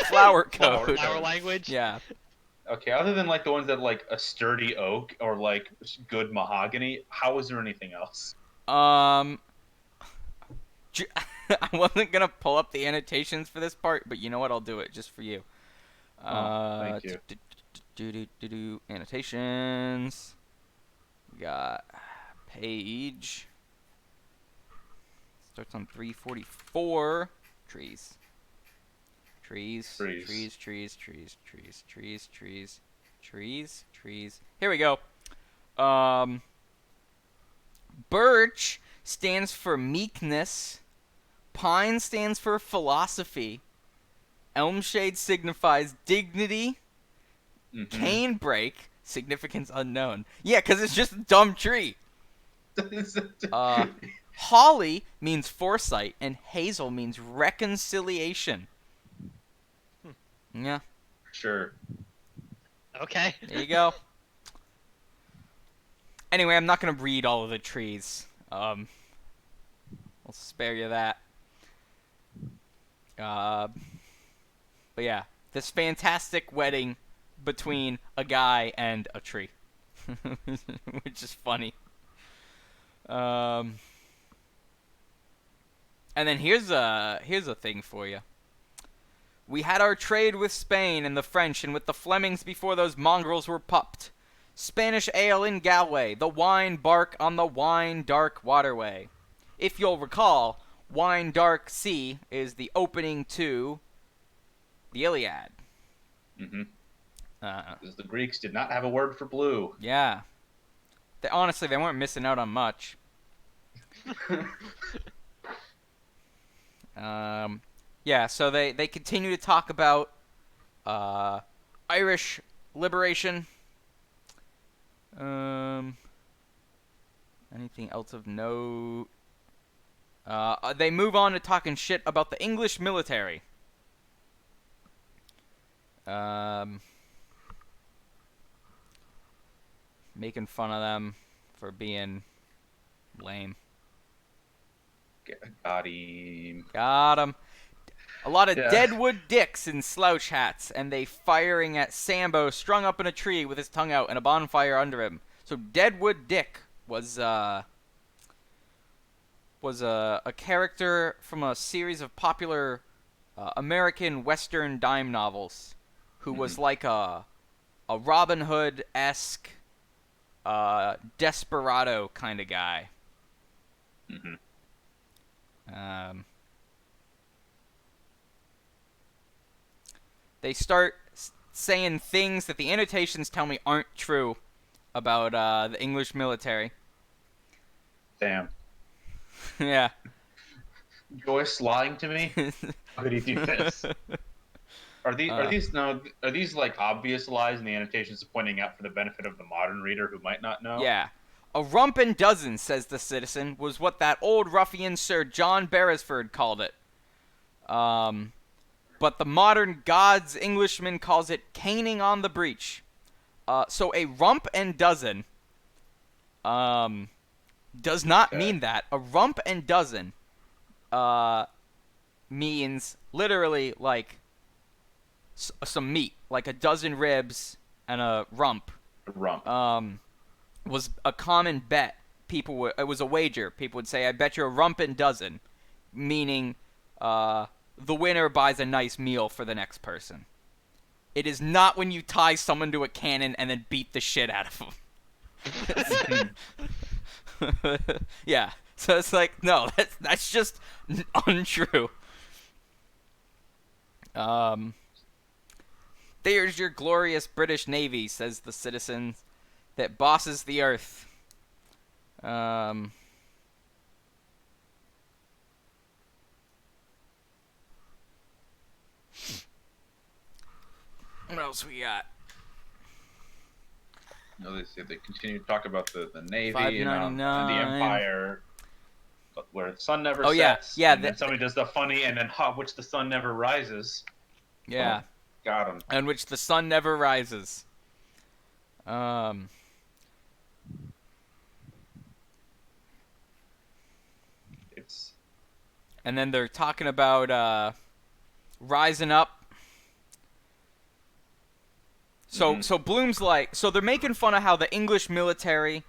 B: flower code.
C: Flower language.
B: Yeah.
A: Okay, other than like the ones that like a sturdy oak or like good mahogany, how is there anything else?
B: I wasn't gonna pull up the annotations for this part, but you know what? I'll do it just for you.
A: Thank you.
B: Annotations. We got page. Starts on 344. Trees. Trees.
A: Trees.
B: Trees. Trees. Trees. Trees. Trees. Trees. Trees. Trees. Here we go. Birch stands for meekness. Pine stands for philosophy. Elmshade signifies dignity. Canebrake, significance unknown. Yeah, because it's just a dumb tree. Holly means foresight, and hazel means reconciliation. Yeah,
A: Sure.
C: Okay.
B: there you go. Anyway, I'm not going to read all of the trees. I'll spare you that. But yeah, this fantastic wedding between a guy and a tree, which is funny. And then here's a thing for you. We had our trade with Spain and the French and with the Flemings before those mongrels were pupped. Spanish ale in Galway, the wine bark on the wine dark waterway. If you'll recall, Wine Dark Sea is the opening to the Iliad.
A: Because the Greeks did not have a word for blue.
B: Yeah. Honestly, they weren't missing out on much. Yeah, so they continue to talk about Irish liberation. Anything else of note? They move on to talking shit about the English military. Making fun of them for being lame.
A: Got him.
B: Got 'em. A lot of
A: Yeah.
B: deadwood dicks in slouch hats, and they firing at Sambo strung up in a tree with his tongue out and a bonfire under him. So Deadwood Dick was a character from a series of popular American Western dime novels, who was like a Robin Hood-esque desperado kind of guy. They start saying things that the annotations tell me aren't true about the English military.
A: Damn.
B: Yeah.
A: Joyce lying to me? How could he do this? Are these like obvious lies in the annotations pointing out for the benefit of the modern reader who might not know?
B: Yeah. A rump and dozen, says the citizen, was what that old ruffian Sir John Beresford called it. But the modern God's Englishman calls it caning on the breech. So a rump and dozen does not mean that. A rump and dozen means literally like some meat, like a dozen ribs and a rump.
A: A rump.
B: Was a common bet. It was a wager. People would say, "I bet you a rump and dozen," meaning the winner buys a nice meal for the next person. It is not when you tie someone to a cannon and then beat the shit out of them. Yeah. So it's like, no, that's just untrue. There's your glorious British Navy, says the citizen that bosses the earth. What else we got?
A: No, they continue to talk about the Navy and the
B: 599.
A: Empire, but where the sun never
B: Oh, yeah.
A: sets.
B: Yeah,
A: And then somebody does the funny, and then which the sun never rises.
B: Yeah.
A: Got him.
B: On which the sun never rises. And then they're talking about rising up. So Bloom's like, so they're making fun of how the English military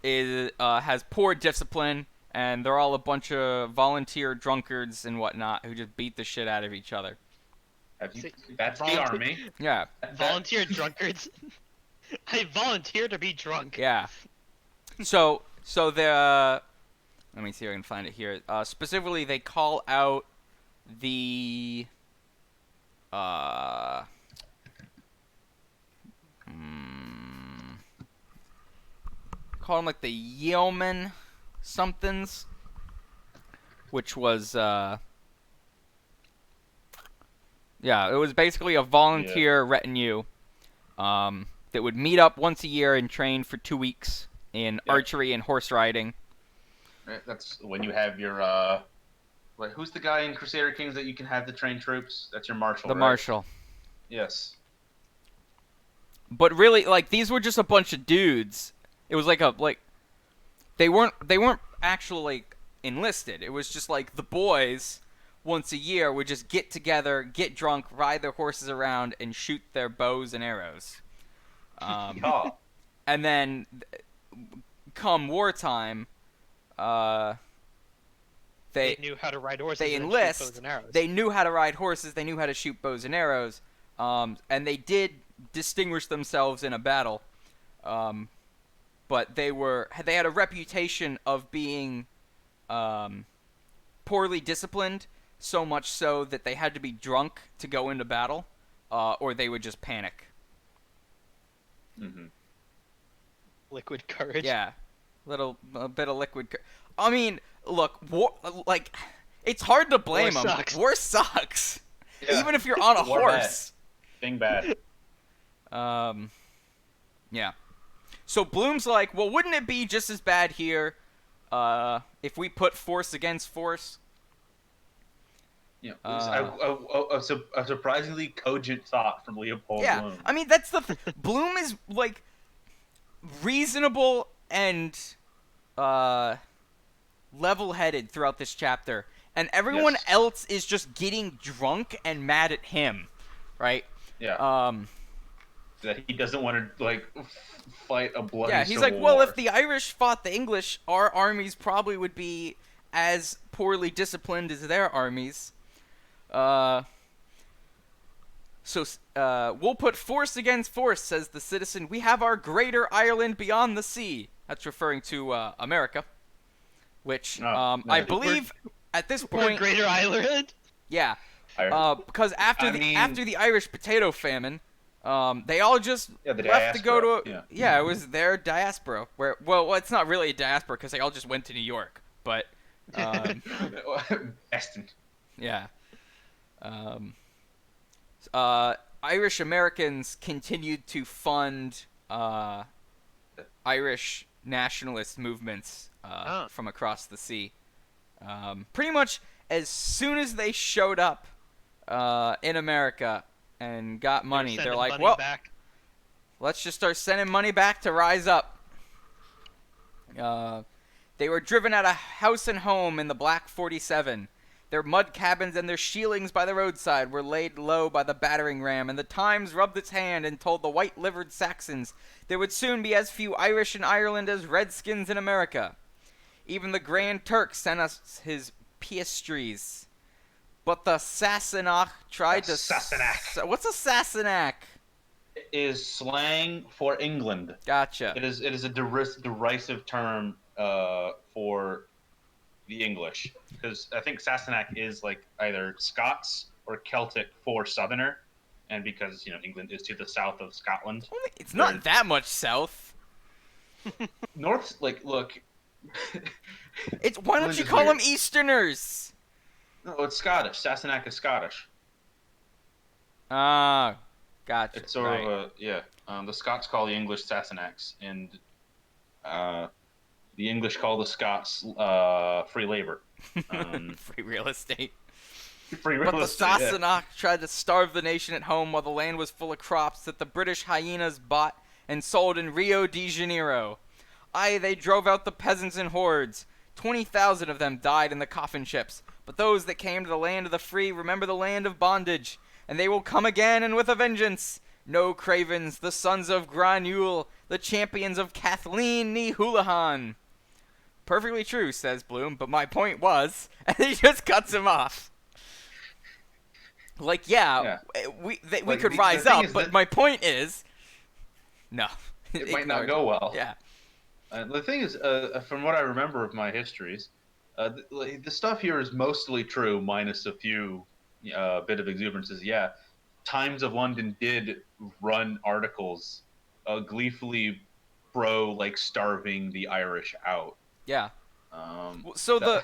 B: has poor discipline, and they're all a bunch of volunteer drunkards and whatnot who just beat the shit out of each other.
A: That's the army.
B: Yeah.
C: Volunteer drunkards. I volunteer to be drunk.
B: Yeah. So the let me see if I can find it here. Specifically, they call out the call them like the yeoman somethings, which was it was basically a volunteer retinue that would meet up once a year and train for 2 weeks in archery and horse riding.
A: That's when you have your like, who's the guy in Crusader Kings that you can have the trained troops? That's your marshal.
B: The
A: right?
B: marshal.
A: Yes.
B: But really, like, these were just a bunch of dudes. It was like they weren't actually like enlisted. It was just like the boys once a year would just get together, get drunk, ride their horses around, and shoot their bows and arrows. And then, come wartime, they
C: knew how to ride horses.
B: They
C: and
B: enlist.
C: shoot bows and arrows.
B: They knew how to ride horses. They knew how to shoot bows and arrows. And they did distinguish themselves in a battle. But they had a reputation of being poorly disciplined, so much so that they had to be drunk to go into battle, or they would just panic.
A: Mm-hmm.
C: Liquid courage.
B: Yeah, a bit of liquid. I mean, look, war, like, it's hard to blame them. War sucks.
A: Yeah.
B: Even if you're on a horse.
A: Being bad.
B: Yeah. So Bloom's like, well, wouldn't it be just as bad here if we put force against force?
A: Yeah, a surprisingly cogent thought from Leopold Bloom.
B: I mean, that's the Bloom is like reasonable and level-headed throughout this chapter, and everyone else is just getting drunk and mad at him, right?
A: Yeah. That he doesn't want to like fight a bloody
B: he's
A: civil
B: like, well,
A: war.
B: if the Irish fought the English, our armies probably would be as poorly disciplined as their armies. So we'll put force against force, says the citizen. We have our greater Ireland beyond the sea. That's referring to America, which I believe at this point.
C: Greater Ireland.
B: Yeah, because after the Irish potato famine, they all just left to go to it was their diaspora. Well, it's not really a diaspora because they all just went to New York, but
A: Eston.
B: Yeah. Irish Americans continued to fund Irish nationalist movements from across the sea. Pretty much as soon as they showed up in America and got money, they're like, well, let's just start sending money back to rise up. They were driven out of house and home in the Black 47. Their mud cabins and their shielings by the roadside were laid low by the battering ram, and the Times rubbed its hand and told the white-livered Saxons there would soon be as few Irish in Ireland as redskins in America. Even the Grand Turk sent us his piastries. But the Sassenach tried to...
A: Sassenach.
B: What's a Sassenach?
A: It is slang for England.
B: Gotcha.
A: It is a derisive term for the English, because I think Sassenach is like either Scots or Celtic for Southerner, and because England is to the south of Scotland.
B: It's not that much south.
A: North, like, look.
B: Why don't you call them Easterners?
A: No, it's Scottish. Sassenach is Scottish.
B: Ah, gotcha.
A: It's sort of the Scots call the English Sassenachs, and the English call the Scots free labor.
B: Free real estate.
A: Free real
B: but the
A: estate,
B: Sassenach tried to starve the nation at home while the land was full of crops that the British hyenas bought and sold in Rio de Janeiro. Aye, they drove out the peasants in hordes. 20,000 of them died in the coffin ships, But those that came to the land of the free remember the land of bondage, and they will come again and with a vengeance. No cravens, the sons of Granule, the champions of Kathleen ni Houlihan. Perfectly true, says Bloom, but my point was, and he just cuts him off. Like, we could rise up, but my point is, no.
A: It might not go well.
B: Yeah.
A: The thing is, from what I remember of my histories, the stuff here is mostly true, minus a few bit of exuberances. Yeah, Times of London did run articles gleefully like starving the Irish out.
B: Yeah. So the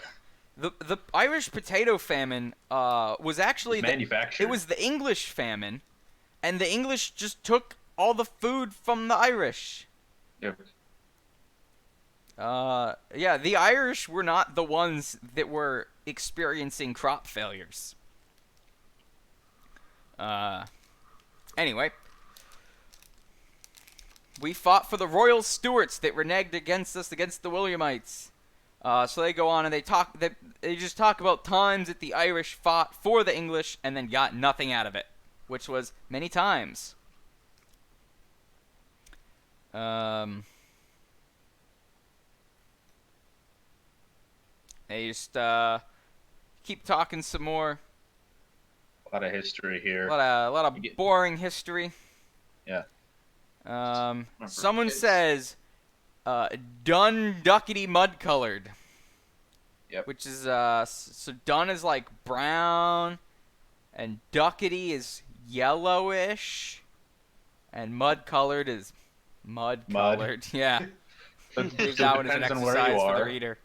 B: Irish potato famine was actually
A: manufactured.
B: It was the English famine, and the English just took all the food from the Irish.
A: Yep.
B: Yeah, the Irish were not the ones that were experiencing crop failures. Anyway, we fought for the royal Stuarts that reneged against us against the Williamites. So they go on and they just talk about times that the Irish fought for the English and then got nothing out of it, which was many times. They just keep talking some more.
A: A lot of history here.
B: A lot of boring history.
A: Yeah.
B: Someone says, dun duckety mud colored.
A: Yep.
B: Which is, so dun is like brown, and duckety is yellowish, and mud colored is mud colored. Yeah. Use that one as an exercise for the reader.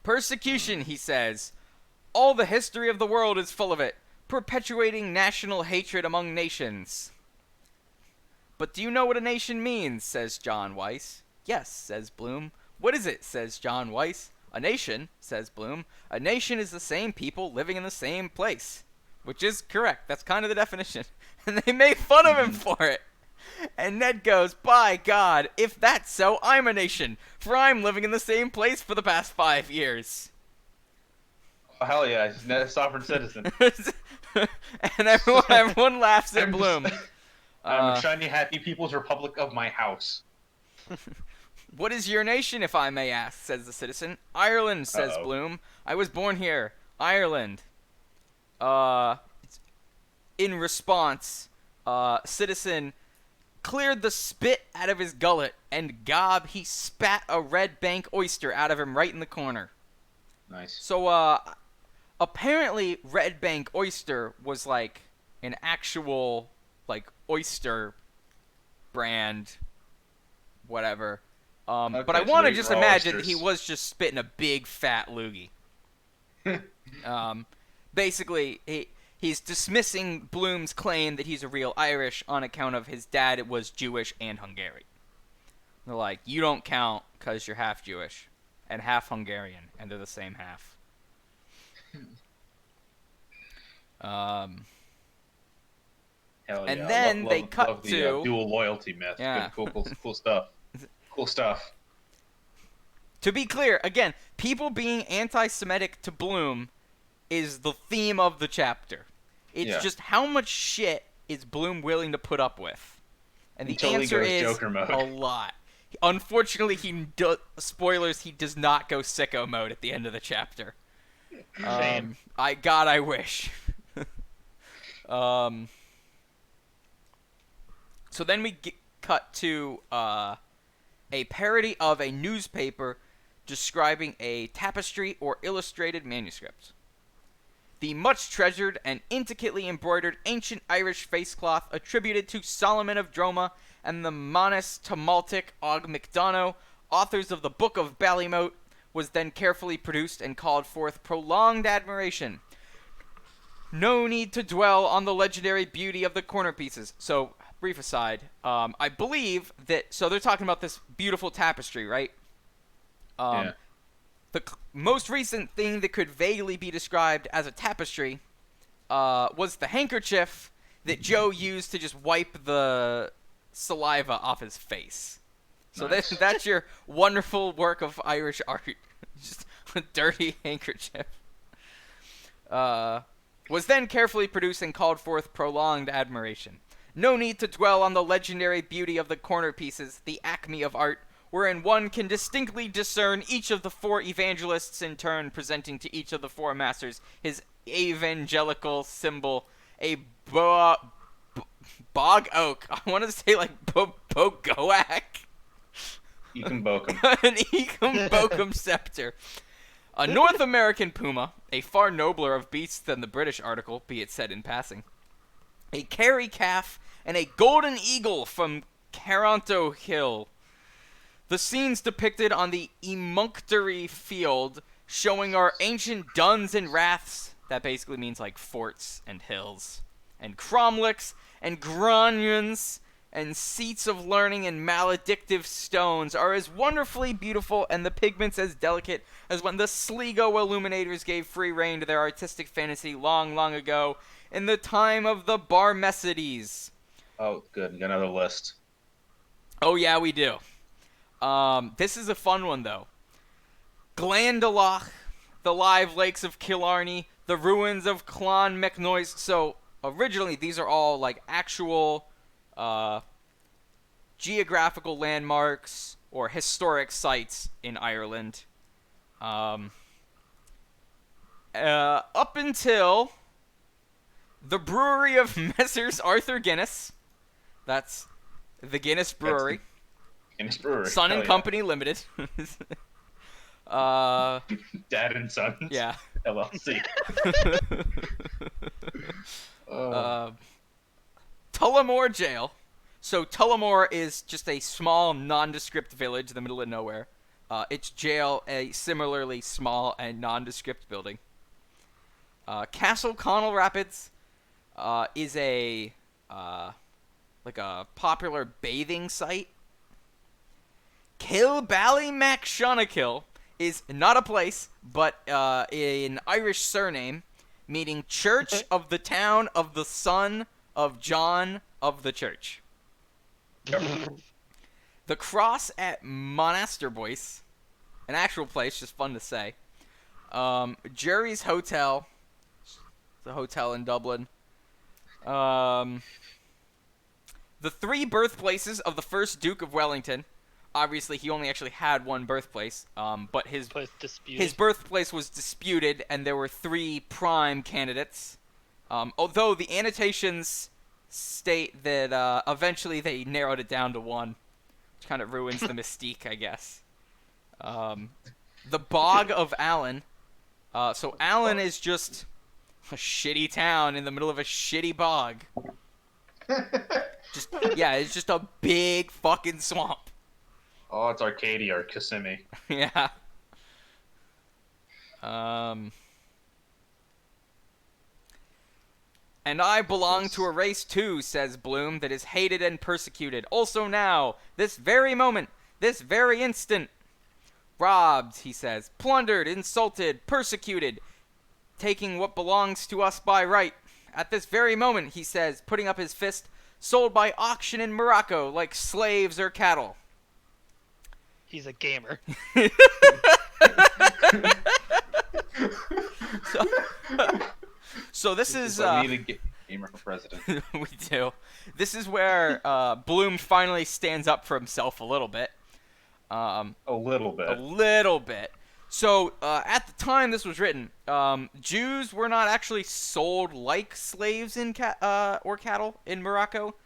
B: Persecution, he says. All the history of the world is full of it, perpetuating national hatred among nations. But do you know what a nation means, says John Weiss. Yes, says Bloom. What is it, says John Weiss. A nation, says Bloom. A nation is the same people living in the same place. Which is correct, that's kind of the definition. And they make fun of him for it. And Ned goes, by God, if that's so, I'm a nation, for I'm living in the same place for the past 5 years.
A: Oh, hell yeah, he's a sovereign citizen.
B: And everyone laughs at Bloom.
A: I'm a shiny, happy People's Republic of my house.
B: What is your nation, if I may ask, says the citizen. Ireland, says Bloom. I was born here. Ireland. In response, citizen cleared the spit out of his gullet, and gob, he spat a Red Bank oyster out of him right in the corner.
A: Nice.
B: So, apparently Red Bank oyster was, like, an actual, like, oyster brand, whatever.
A: Okay,
B: but I
A: so
B: want to
A: they're
B: just
A: all
B: imagine that
A: oysters.
B: he was just spitting a big, fat loogie. Basically, he's dismissing Bloom's claim that he's a real Irish on account of his dad was Jewish and Hungarian. They're like, you don't count because you're half Jewish and half Hungarian, and they're the same half.
A: Hell
B: And
A: yeah.
B: then they cut
A: love the,
B: to-
A: dual loyalty myth.
B: Yeah.
A: Good, cool stuff. Cool stuff.
B: To be clear, again, people being anti-Semitic to Bloom is the theme of the chapter. It's just how much shit is Bloom willing to put up with? And the
A: Until he
B: answer
A: goes
B: is
A: Joker mode.
B: a lot. Unfortunately, spoilers, he does not go sicko mode at the end of the chapter.
C: Shame.
B: I wish. So then we cut to a parody of a newspaper describing a tapestry or illustrated manuscript. The much treasured and intricately embroidered ancient Irish facecloth attributed to Solomon of Droma and the Manus Tumultic Og MacDonough, authors of the Book of Ballymote, was then carefully produced and called forth prolonged admiration. No need to dwell on the legendary beauty of the corner pieces. So, brief aside, I believe that, so they're talking about this beautiful tapestry, right?
A: Yeah.
B: The most recent thing that could vaguely be described as a tapestry was the handkerchief that Joe used to just wipe the saliva off his face. So
A: Nice.
B: that's your wonderful work of Irish art. Just Dirty handkerchief. Was then carefully produced and called forth prolonged admiration. No need to dwell on the legendary beauty of the corner pieces, the acme of art, wherein one can distinctly discern each of the four evangelists in turn presenting to each of the four masters his evangelical symbol, a bog oak. I want to say like bogoak.
A: Ecum Bochum.
B: An Ecum Bochum scepter. A North American puma, a far nobler of beasts than the British article, be it said in passing. A Kerry calf, and a golden eagle from Caronto Hill. The scenes depicted on the emunctory field, showing our ancient duns and raths, that basically means like forts and hills, and cromlechs, and granions, and seats of learning and maledictive stones are as wonderfully beautiful and the pigments as delicate as when the Sligo illuminators gave free rein to their artistic fantasy long, long ago in the time of the Barmecides.
A: Oh, good. You got another list.
B: Oh, yeah, we do. This is a fun one, though. Glendalough, the live lakes of Killarney, the ruins of Clonmacnoise. So, originally, these are all, like, actual geographical landmarks or historic sites in Ireland. Up until the brewery of Messrs. Arthur Guinness. That's the Guinness Brewery.
A: Guinness Brewery.
B: Sun and
A: Hell
B: Company Limited.
A: Dad and Sons.
B: Yeah.
A: LLC.
B: Tullamore Jail. So Tullamore is just a small, nondescript village in the middle of nowhere. Its jail, a similarly small and nondescript building. Castle Connell Rapids is a like a popular bathing site. Kilballymacshonnakill is not a place, but an Irish surname, meaning Church of the Town of the Son of John of the Church. The Cross at Monasterboice, an actual place, just fun to say. Jury's Hotel, the hotel in Dublin. The three birthplaces of the first Duke of Wellington. Obviously, he only actually had one birthplace, but his birthplace was disputed, and there were three prime candidates. Although the annotations state that eventually they narrowed it down to one, which kind of ruins the mystique, I guess. The Bog of Allen. So Allen is just a shitty town in the middle of a shitty bog. It's just a big fucking swamp.
A: Oh, it's Arcadia or Kissimmee.
B: Yeah. And I belong to a race too, says Bloom, that is hated and persecuted. Also now, this very moment, this very instant. Robbed, he says, plundered, insulted, persecuted, taking what belongs to us by right. At this very moment, he says, putting up his fist, sold by auction in Morocco like slaves or cattle.
C: He's a gamer.
B: So this is
A: we need a gamer for president.
B: We do. This is where Bloom finally stands up for himself a little bit.
A: A little bit.
B: A little bit. So at the time this was written, Jews were not actually sold like slaves in or cattle in Morocco.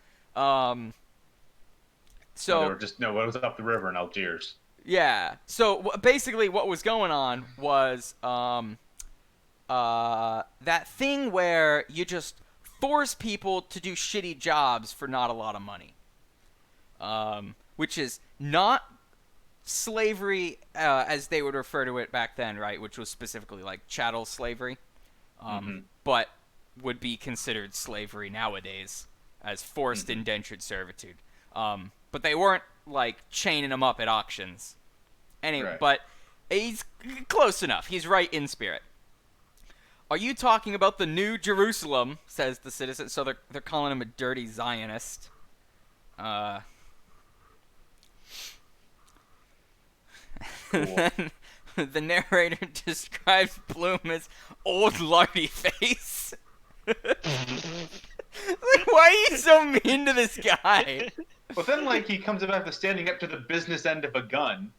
B: So
A: they were just it was up the river in Algiers.
B: Yeah. So basically, what was going on was that thing where you just force people to do shitty jobs for not a lot of money, which is not slavery as they would refer to it back then, right? Which was specifically like chattel slavery, but would be considered slavery nowadays as forced indentured servitude. But they weren't like chaining them up at auctions. Anyway,
A: right.
B: But he's close enough. He's right in spirit. Are you talking about the New Jerusalem? Says the citizen. So they're calling him a dirty Zionist.
A: Cool.
B: the narrator describes Bloom as old lardy face. Like, why are you so mean to this guy?
A: But then, like, he comes about to standing up to the business end of a gun.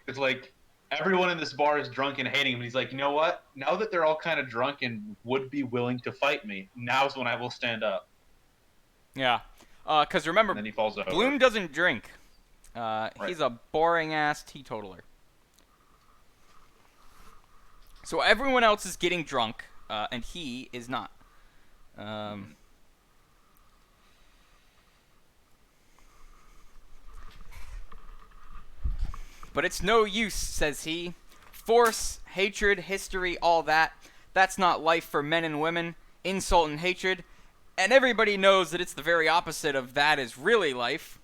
A: It's like, everyone in this bar is drunk and hating him. And he's like, you know what? Now that they're all kind of drunk and would be willing to fight me, now's when I will stand up.
B: Yeah. Because remember,
A: And then he falls over.
B: Bloom doesn't drink.
A: Right.
B: He's a boring-ass teetotaler. So everyone else is getting drunk, and he is not. But it's no use, says he. Force, hatred, history, all that. That's not life for men and women. Insult and hatred. And everybody knows that it's the very opposite of that is really life.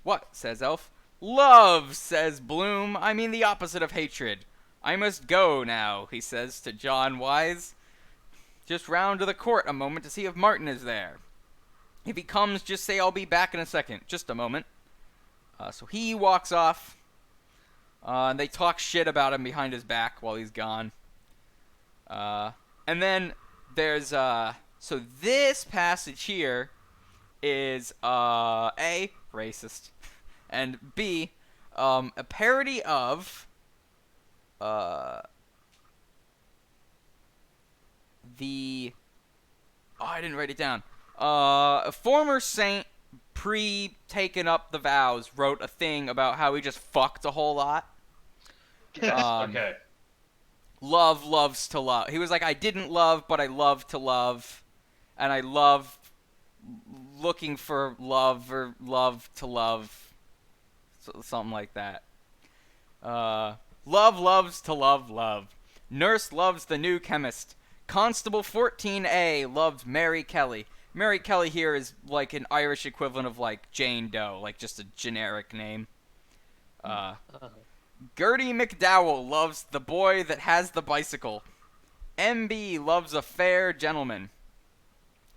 B: What, says Elf. Love, says Bloom. I mean the opposite of hatred. I must go now, he says to John Wise. Just round to the court a moment to see if Martin is there. If he comes, just say I'll be back in a second. Just a moment. So he walks off. And they talk shit about him behind his back while he's gone. And then there's, so this passage here is, A, racist, and B, a parody of, I didn't write it down. A former saint pre-taken up the vows wrote a thing about how he just fucked a whole lot.
A: Okay.
B: Love loves to love. He was like, I didn't love, but I love to love. And I love looking for love or love to love. Something like that. Love loves to love love. Nurse loves the new chemist. Constable 14A loves Mary Kelly. Mary Kelly here is like an Irish equivalent of like Jane Doe, like just a generic name. Gertie McDowell loves the boy that has the bicycle. MB loves a fair gentleman.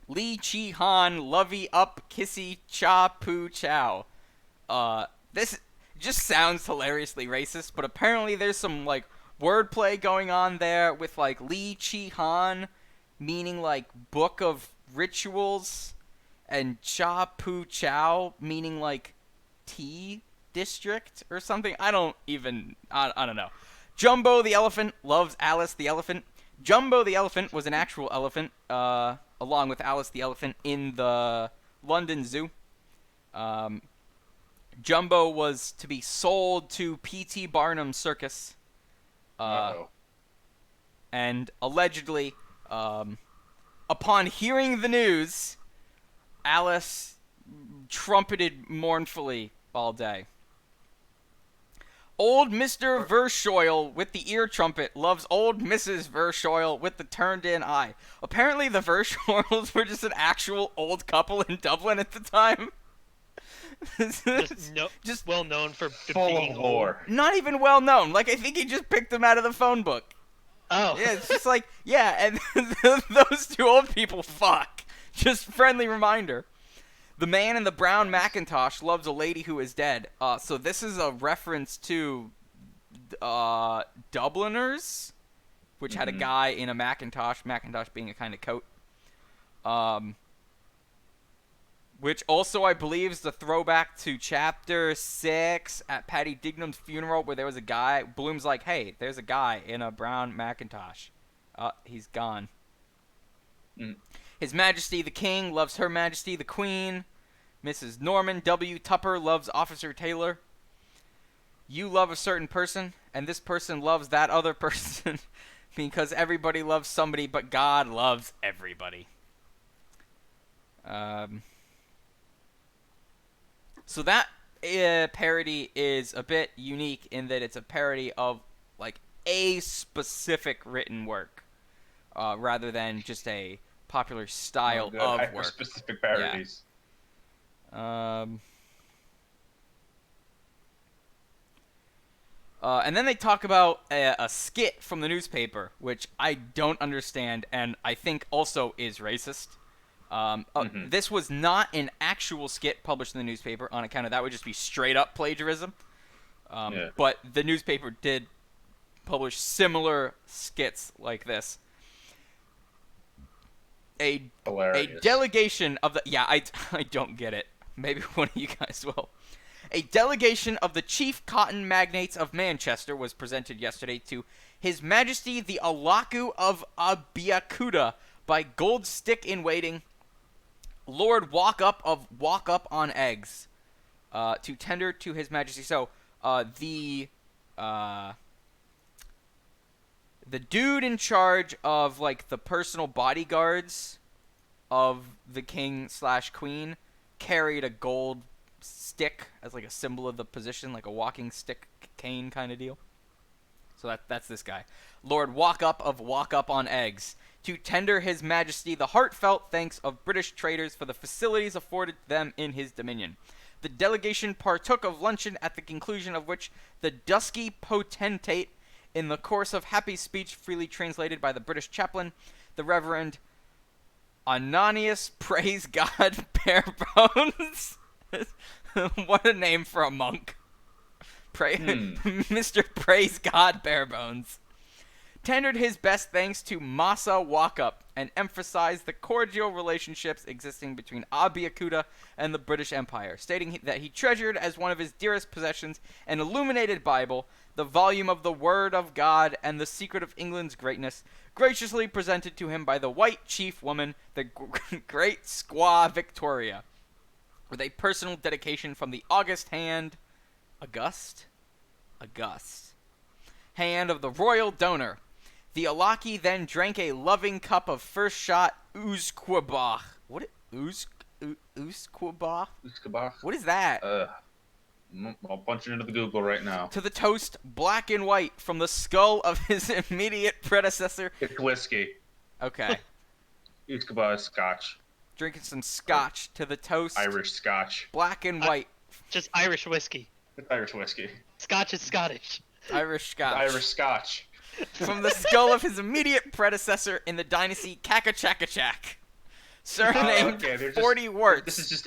B: Lee Chi Han lovey up kissy cha poo chow. This just sounds hilariously racist, but apparently there's some like wordplay going on there with like Lee Chi Han meaning like book of rituals and cha poo chow meaning like tea district or something. I don't know. Jumbo the elephant loves Alice the elephant. Jumbo the elephant was an actual elephant, along with Alice the elephant in the London Zoo. Jumbo was to be sold to P.T. Barnum Circus. And allegedly, upon hearing the news, Alice trumpeted mournfully all day. Old Mr. Verschoyle with the ear trumpet loves old Mrs. Verschoyle with the turned-in eye. Apparently the Verschoyles were just an actual old couple in Dublin at the time.
C: Just well known for
A: Full
C: being
A: of
C: old.
A: lore.
B: Not even well known. Like, I think he just picked them out of the phone book.
C: Oh.
B: Yeah, it's just like, yeah, and those two old people fuck. Just friendly reminder. The man in the brown Macintosh loves a lady who is dead. So this is a reference to Dubliners, which had a guy in a Macintosh being a kind of coat. Which also, I believe, is the throwback to Chapter 6 at Patty Dignam's funeral, where there was a guy. Bloom's like, hey, there's a guy in a brown Macintosh. He's gone. His Majesty the King loves Her Majesty the Queen. Mrs. Norman W. Tupper loves Officer Taylor. You love a certain person, and this person loves that other person because everybody loves somebody, but God loves everybody. So that parody is a bit unique in that it's a parody of like a specific written work, rather than just a popular style of work.
A: Specific parodies.
B: And then they talk about a skit from the newspaper, which I don't understand, and I think also is racist. This was not an actual skit published in the newspaper, on account of that would just be straight up plagiarism. But the newspaper did published similar skits like this. A
A: Hilarious.
B: delegation of the I don't get it. Maybe one of you guys will. A delegation of the chief cotton magnates of Manchester was presented yesterday to His Majesty the Alaku of Abiakuta by Gold Stick in Waiting, Lord Walk Up of Walk Up on Eggs, to tender to His Majesty. So the dude in charge of like the personal bodyguards of the king/queen carried a gold stick as like a symbol of the position, like a walking stick cane kind of deal. So that's this guy, Lord Walk Up of Walk Up on Eggs, to tender His Majesty the heartfelt thanks of British traders for the facilities afforded them in his dominion. The delegation partook of luncheon, at the conclusion of which the dusky potentate, in the course of happy speech freely translated by the British chaplain, the Reverend Ananias Praise God Barebones. What a name for a monk. Mr. Praise God Barebones tendered his best thanks to Massa Walkup and emphasized the cordial relationships existing between Abiakuta and the British Empire, stating that he treasured as one of his dearest possessions an illuminated Bible, the volume of the Word of God, and the secret of England's greatness, graciously presented to him by the white chief woman, the great Squaw Victoria, with a personal dedication from the august hand of the royal donor. The Alaki then drank a loving cup of first shot Uzquebach. What? Uzquebach?
A: Uzquebach?
B: What is that?
A: I'll punch it into the Google right now.
B: To the toast, black and white, from the skull of his immediate predecessor.
A: It's whiskey.
B: Okay.
A: Uzquebach is Scotch.
B: Drinking some scotch to the toast.
A: Irish Scotch.
B: Black and white.
C: Just Irish whiskey.
A: It's Irish whiskey.
C: Scotch is Scottish.
B: Irish Scotch.
A: Irish Scotch.
B: From the skull of his immediate predecessor in the dynasty Kakachakachak. Surnamed 40 words.
A: This is just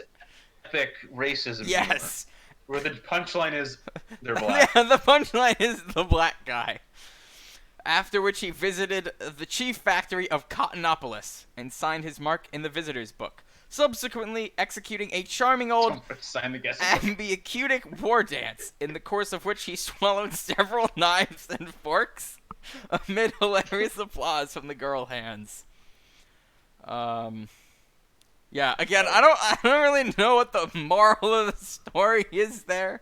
A: epic racism.
B: Yes.
A: Humor, where the punchline is they're black.
B: Yeah, the punchline is the black guy. After which he visited the chief factory of Cottonopolis and signed his mark in the visitor's book, subsequently executing a charming old ambiacutic war dance, in the course of which he swallowed several knives and forks, amid hilarious applause from the girl hands. Yeah, again, I don't really know what the moral of the story is there.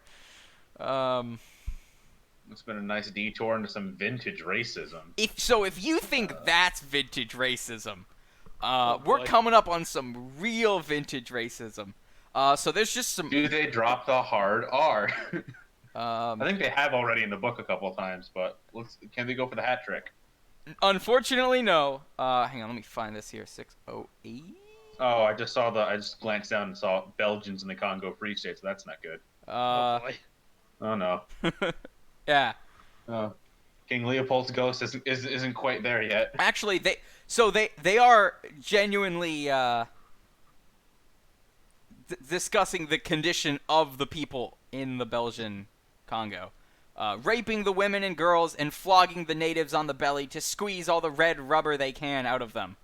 A: It's been a nice detour into some vintage racism.
B: If you think that's vintage racism, we're coming up on some real vintage racism. So there's just some.
A: Do they drop the hard R?
B: I
A: think they have already in the book a couple of times, but can they go for the hat trick?
B: Unfortunately, no. Hang on, let me find this here. 608.
A: Oh, I just glanced down and saw Belgians in the Congo Free State, so that's not good.
C: Oh boy.
A: Oh no.
B: Yeah.
A: King Leopold's ghost isn't quite there yet.
B: Actually, they are genuinely discussing the condition of the people in the Belgian Congo. Raping the women and girls and flogging the natives on the belly to squeeze all the red rubber they can out of them.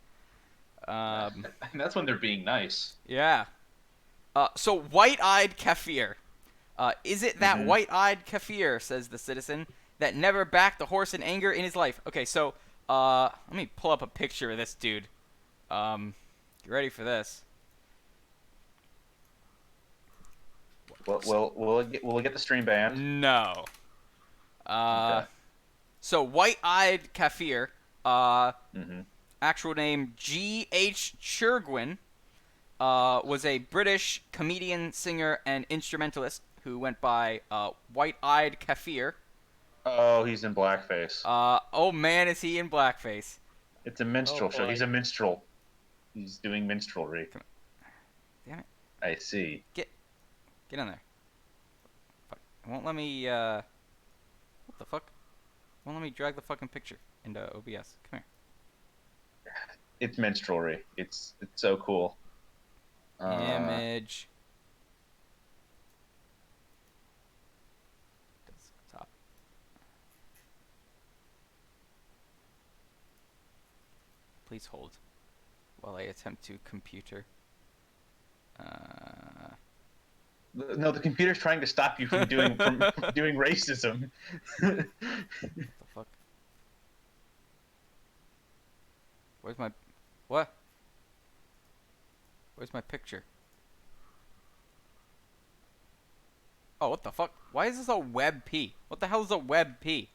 A: That's when they're being nice.
B: Yeah. So white-eyed Kafir. Is it that white-eyed Kafir, says the citizen, that never backed the horse in anger in his life? Okay, so let me pull up a picture of this dude. Get ready for this.
A: Will it get the stream banned?
B: No.
A: Okay.
B: So white-eyed Kafir, actual name G.H. Churgwin, was a British comedian, singer, and instrumentalist who went by White-Eyed Kafir.
A: Oh, he's in blackface.
B: Oh man, is he in blackface?
A: It's a minstrel show. He's a minstrel. He's doing minstrelry.
B: Damn it.
A: I see.
B: Get in there. Fuck. It won't let me, what the fuck? It won't let me drag the fucking picture into OBS. Come here.
A: It's minstrelry. It's so cool.
B: Image. Desktop. Please hold while I attempt to computer.
A: No, the computer's trying to stop you from doing doing racism.
B: The fuck? Where's my... What? Where's my picture? Oh, what the fuck? Why is this a WebP? What the hell is a WebP?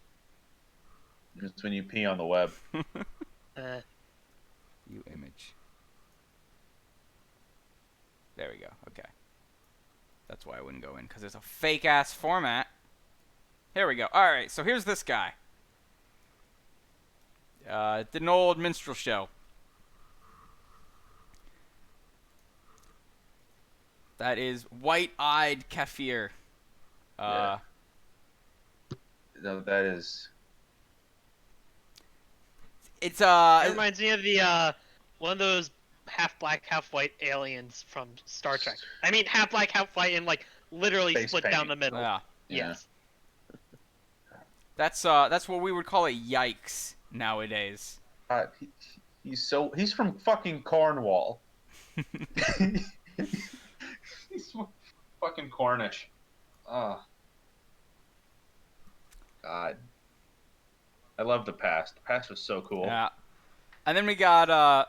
A: It's when you pee on the web.
B: View image. There we go. Okay. That's why I wouldn't go in, because it's a fake-ass format. Here we go. Alright, so here's this guy. Did an old minstrel show. That is White-Eyed Kafir.
A: Yeah. No, that is...
B: It's,
C: It reminds me of the, one of those half black, half white aliens from Star Trek. I mean, half black, half white, and, like, literally
A: Face
C: split
A: paint.
C: down the middle.
B: yeah.
C: Yes.
B: That's what we would call a yikes nowadays.
A: He's from fucking Cornwall. He's fucking Cornish. Oh. God. I love the past. The past was so cool.
B: Yeah. And then we got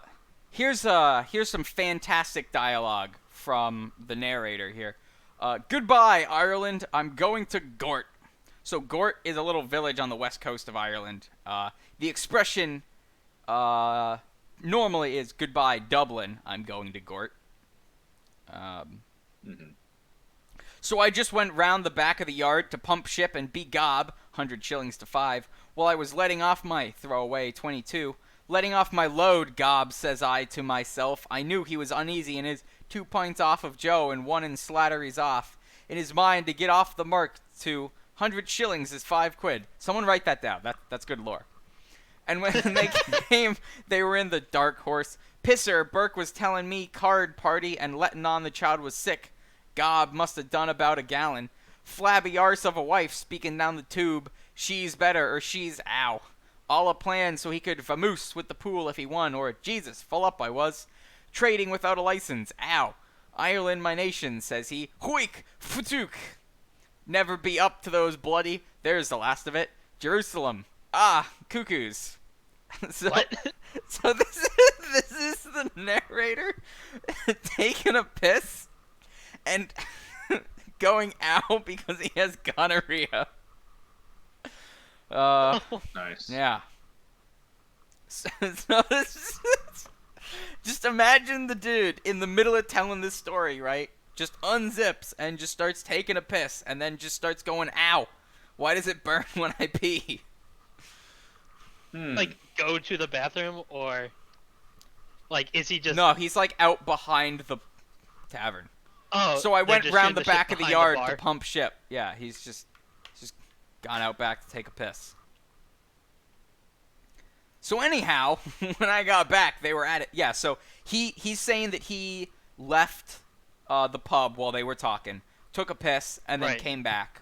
B: here's some fantastic dialogue from the narrator here. Goodbye, Ireland. I'm going to Gort. So Gort is a little village on the west coast of Ireland. The expression normally is goodbye, Dublin. I'm going to Gort. So I just went round the back of the yard to pump ship and be gob, 100 shillings to 5, while I was letting off my throwaway 22. Letting off my load, gob, says I to myself. I knew he was uneasy in his 2 pints off of Joe and 1 in Slattery's off. In his mind to get off the mark to 100 shillings is 5 quid. Someone write that down. That's good lore. And when they came, they were in the Dark Horse. Pisser, Burke was telling me card party and letting on the child was sick. Gob must have done about a gallon. Flabby arse of a wife speaking down the tube. She's better or she's ow. All a plan so he could vamoose with the pool if he won, or Jesus, full up I was. Trading without a license, ow. Ireland my nation, says he. Huik, futuk. Never be up to those bloody, there's the last of it. Jerusalem. Ah, cuckoos. So,
C: What?
B: so this is the narrator taking a piss and going out because he has gonorrhea.
A: Nice.
B: Yeah. So this is, just imagine the dude in the middle of telling this story, right? Just unzips and just starts taking a piss and then just starts going, ow. Why does it burn when I pee?
C: Like, go to the bathroom, or... Like, is he just...
B: No, he's like out behind the tavern.
C: Oh,
B: So I
C: they're
B: went
C: just
B: round
C: shooting
B: the back
C: shit
B: of the
C: behind
B: yard
C: bar.
B: to pump ship. Yeah, he's just gone out back to take a piss. So anyhow, when I got back, they were at it. Yeah, so he's saying that he left the pub while they were talking, took a piss, and then
C: Right.
B: came back.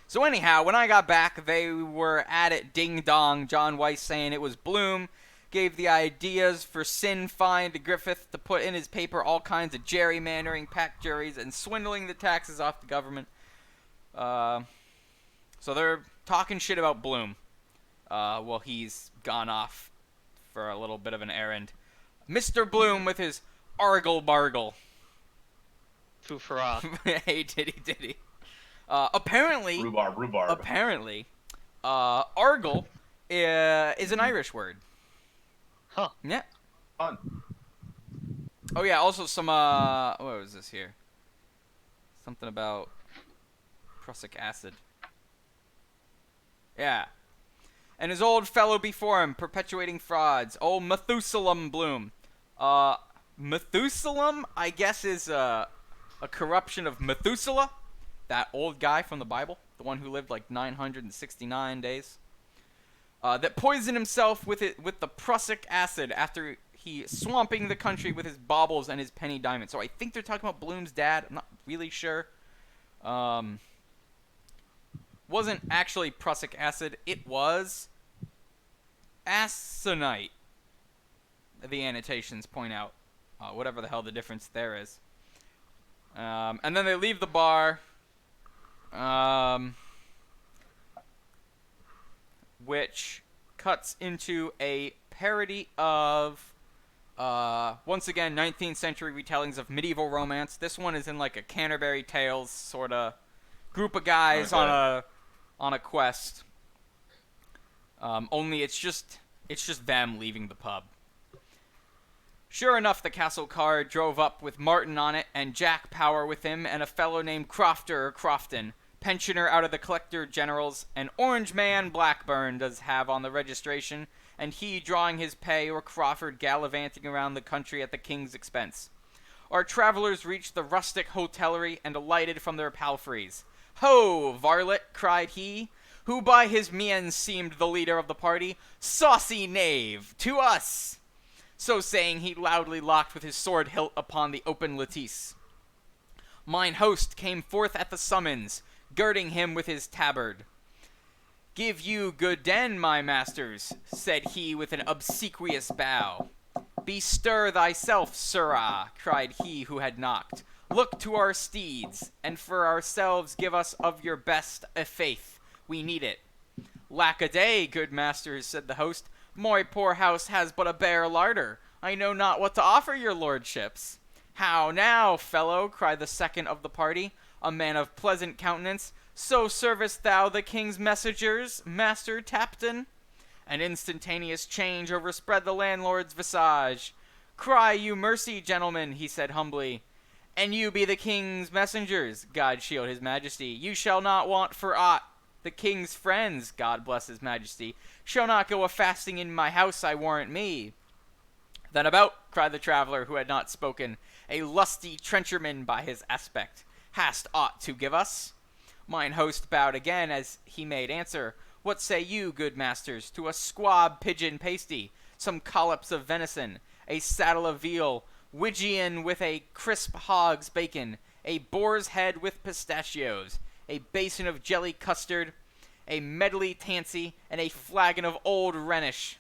B: So anyhow, when I got back, they were at it ding dong. John Weiss saying it was Bloom. Gave the ideas for Sin Fine to Griffith to put in his paper all kinds of gerrymandering, packed juries, and swindling the taxes off the government. So they're talking shit about Bloom. Well, he's gone off for a little bit of an errand. Mr. Bloom with his argle bargle.
C: Foo-for-ah.
B: Hey, diddy. Apparently,
A: Rhubarb.
B: apparently, argle is an Irish word.
C: Huh.
B: Yeah.
A: Fun.
B: Oh yeah. Also some what was this here? Something about prussic acid. Yeah. And his old fellow before him, perpetuating frauds. Old Methuselah Bloom. Methuselah, I guess, is a corruption of Methuselah, that old guy from the Bible, the one who lived like 969 days. That poisoned himself with the prussic acid after he swamping the country with his baubles and his penny diamond. So I think they're talking about Bloom's dad. I'm not really sure. Wasn't actually prussic acid. It was aconite. the annotations point out, whatever the hell the difference there is. And then they leave the bar, which cuts into a parody of, once again, 19th century retellings of medieval romance. This one is in like a Canterbury Tales sort of group of guys on a quest. Only it's just them leaving the pub. Sure enough, the castle car drove up with Martin on it and Jack Power with him and a fellow named Crofton, pensioner out of the Collector General's, and Orange Man Blackburn does have on the registration, and he drawing his pay or Crawford gallivanting around the country at the king's expense. Our travelers reached the rustic hotellery and alighted from their palfreys. "Ho, varlet!" cried he, who by his mien seemed the leader of the party. "Saucy knave, to us!" So saying, he loudly locked with his sword hilt upon the open lattice. Mine host came forth at the summons, girding him with his tabard. "Give you good den, my masters," said he with an obsequious bow. "Bestir thyself, sirrah," cried he who had knocked. "Look to our steeds, and for ourselves give us of your best, i'faith. We need it." "Lack-a-day, good masters," said the host. "My poor house has but a bare larder. I know not what to offer your lordships." "How now, fellow," cried the second of the party, a man of pleasant countenance. "So servest thou the king's messengers, Master Tapton?" An instantaneous change overspread the landlord's visage. "Cry you mercy, gentlemen," he said humbly. "An you be the king's messengers, God shield his majesty, you shall not want for aught. The king's friends, God bless his majesty, shall not go a-fasting in my house, I warrant me." "Then about," cried the traveller who had not spoken, a lusty trencherman by his aspect, "hast aught to give us?" Mine host bowed again as he made answer. "What say you, good masters, to a squab pigeon pasty, some collops of venison, a saddle of veal, Wigeon with a crisp hog's bacon, a boar's head with pistachios, a basin of jelly custard, a medley tansy, and a flagon of old Rhenish?"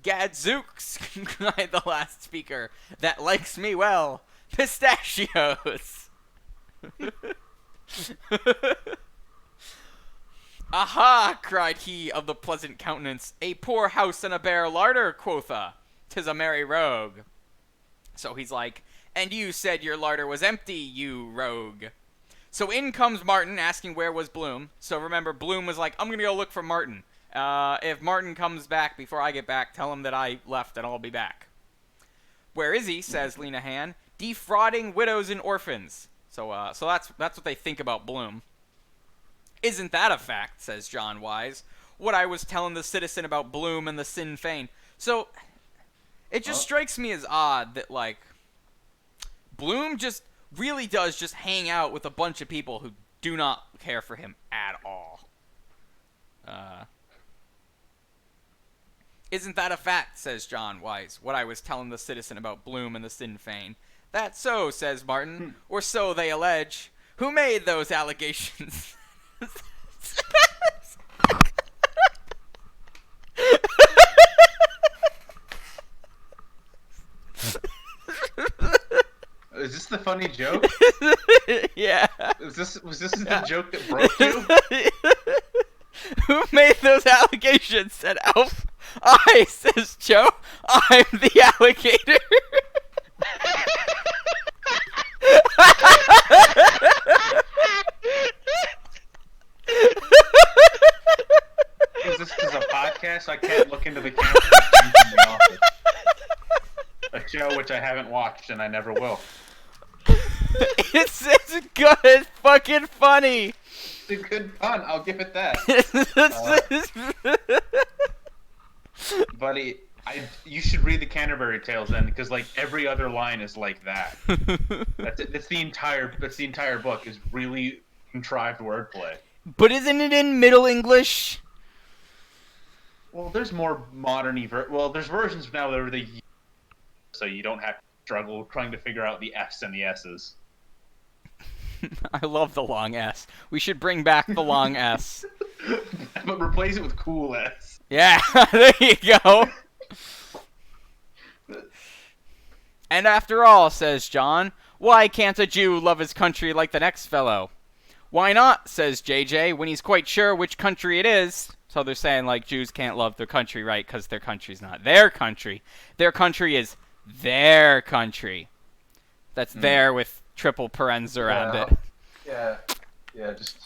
B: "Gadzooks," cried the last speaker, "that likes me well. Pistachios!" "Aha!" cried he of the pleasant countenance, "a poor house and a bare larder, quotha! 'Tis a merry rogue." So he's like, "And you said your larder was empty, you rogue." So in comes Martin asking where was Bloom. So remember, Bloom was like, "I'm gonna go look for Martin. If Martin comes back before I get back, tell him that I left and I'll be back." "Where is he?" says Lena Han. "Defrauding widows and orphans." So that's what they think about Bloom. "Isn't that a fact?" says John Wise. "What I was telling the citizen about Bloom and the Sinn Fein." So it just strikes me as odd that, like, Bloom just really does just hang out with a bunch of people who do not care for him at all. "Isn't that a fact?" says John Wise. "What I was telling the citizen about Bloom and the Sinn Fein." "That's so," says Martin. "Or so they allege. Who made those allegations?"
A: Is this the funny joke?
B: Yeah.
A: Was this the joke that broke you?
B: "Who made those allegations?" said Elf. "I," says Joe. "I'm the alligator."
A: This is a podcast. I can't look into the camera in the office. A show which I haven't watched and I never will.
B: It's good. It's fucking funny.
A: It's a good pun. I'll give it that. Buddy, you should read the Canterbury Tales then, because like every other line is like that. That's it. That's the entire book is really contrived wordplay.
B: But isn't it in Middle English?
A: Well, there's more modern there's versions now that are so you don't have to struggle trying to figure out the F's and the S's.
B: I love the long S. We should bring back the long S.
A: But replace it with cool S.
B: Yeah, there you go. And after all, says John, why can't a Jew love his country like the next fellow? Why not, says JJ, when he's quite sure which country it is. So they're saying, like, Jews can't love their country, right, because their country's not their country. Their country is their country. That's there with triple parens around it.
A: Yeah, just...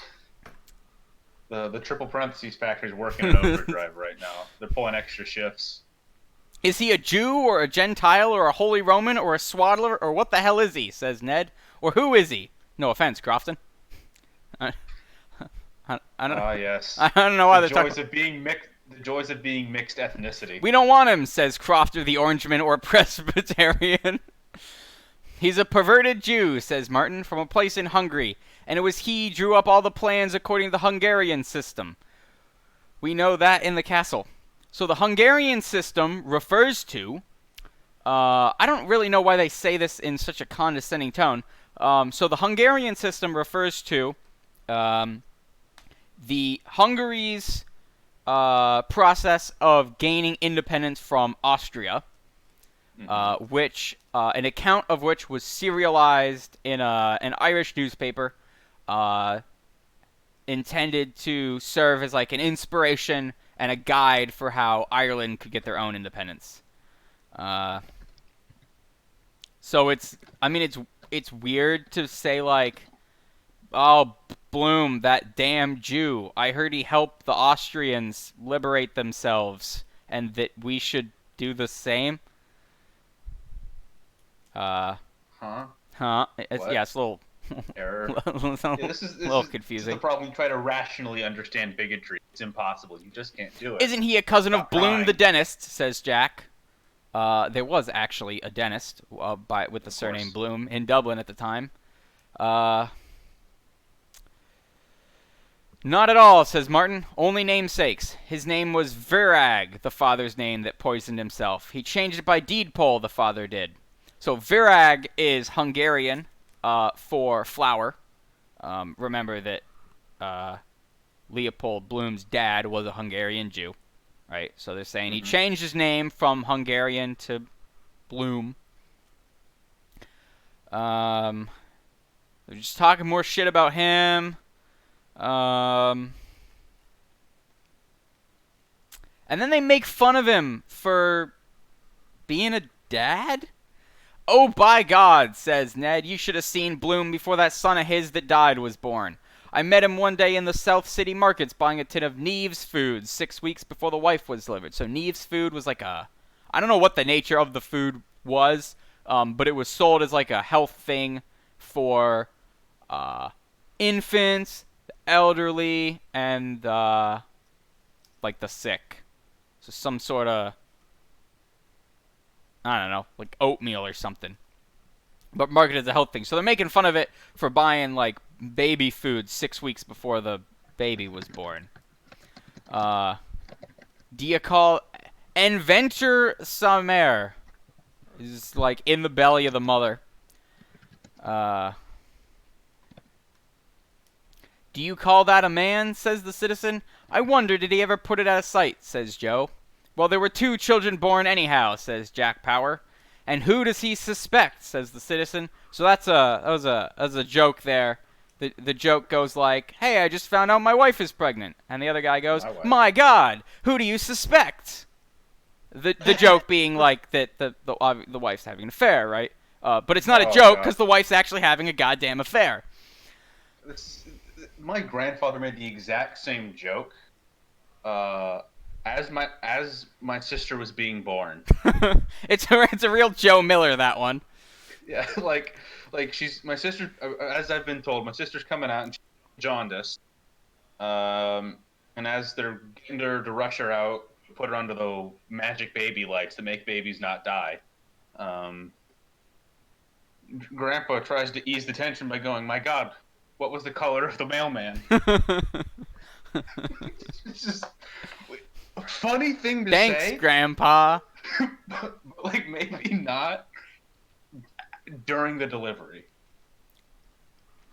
A: The triple parentheses factory is working in overdrive right now. They're pulling extra shifts.
B: Is he a Jew or a Gentile or a Holy Roman or a swaddler or what the hell is he, says Ned. Or who is he? No offense, Crofton. I don't know.
A: Yes.
B: I don't know why they're
A: The joys of being mixed ethnicity.
B: We don't want him, says Crofter the Orangeman or Presbyterian. He's a perverted Jew, says Martin, from a place in Hungary, and it was he drew up all the plans according to the Hungarian system. We know that in the castle. So the Hungarian system refers to... I don't really know why they say this in such a condescending tone. So the Hungarian system refers to the Hungary's process of gaining independence from Austria, which an account of which was serialized in an Irish newspaper, intended to serve as like an inspiration and a guide for how Ireland could get their own independence. So it's weird to say like, oh, Bloom, that damn Jew. I heard he helped the Austrians liberate themselves, and that we should do the same.
A: Huh?
B: It's a little
A: Error.
B: This is confusing.
A: This is the problem. You try to rationally understand bigotry. It's impossible. You just can't do it.
B: Isn't he a cousin of Bloom the dentist? Says Jack. There was actually a dentist with the surname Bloom in Dublin at the time. Not at all, says Martin. Only namesakes. His name was Virag, the father's name that poisoned himself. He changed it by deed poll, the father did. So Virag is Hungarian for flower. Remember that Leopold Bloom's dad was a Hungarian Jew, right? So they're saying he changed his name from Hungarian to Bloom. They're just talking more shit about him. And then they make fun of him for being a dad? Oh, by God, says Ned, you should have seen Bloom before that son of his that died was born. I met him one day in the South City markets buying a tin of Neve's food 6 weeks before the wife was delivered. So Neve's food was like I don't know what the nature of the food was, but it was sold as like a health thing for infants, elderly, and like the sick. So some sort of, I don't know, like oatmeal or something, but marketed as a health thing. So they're making fun of it for buying like baby food 6 weeks before the baby was born. Do you call Inventor Samer is like in the belly of the mother. Do you call that a man? Says the citizen. I wonder, did he ever put it out of sight? Says Joe. Well, there were 2 children born anyhow, says Jack Power. And who does he suspect? Says the citizen. So that was a joke there. The joke goes like, hey, I just found out my wife is pregnant. And the other guy goes, my God, who do you suspect? The joke being like that the wife's having an affair, right? But it's not a joke because the wife's actually having a goddamn affair.
A: My grandfather made the exact same joke as my sister was being born.
B: It's a real Joe Miller, that one.
A: Yeah, like she's my sister. As I've been told, my sister's coming out and she's jaundiced. And as they're getting her to rush her out, put her under the magic baby lights to make babies not die. Grandpa tries to ease the tension by going, "My God, what was the color of the mailman?" It's just a funny thing to say.
B: Thanks, Grandpa.
A: But, like, maybe not during the delivery.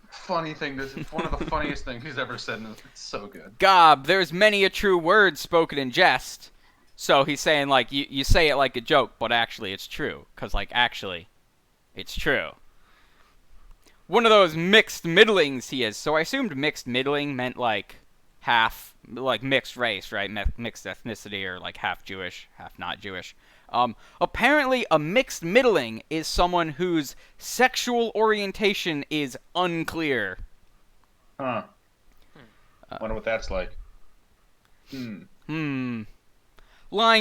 A: Funny thing. This is one of the funniest things he's ever said. And it's so good.
B: Gob, there's many a true word spoken in jest. So he's saying, like, you say it like a joke, but actually it's true. Because, like, actually, It's true. One of those mixed middlings he is. So I assumed mixed middling meant like half, like mixed race, right? Mixed ethnicity, or like half Jewish, half not Jewish. Apparently, a mixed middling is someone whose sexual orientation is unclear.
A: Huh. Wonder what that's like.
B: Lying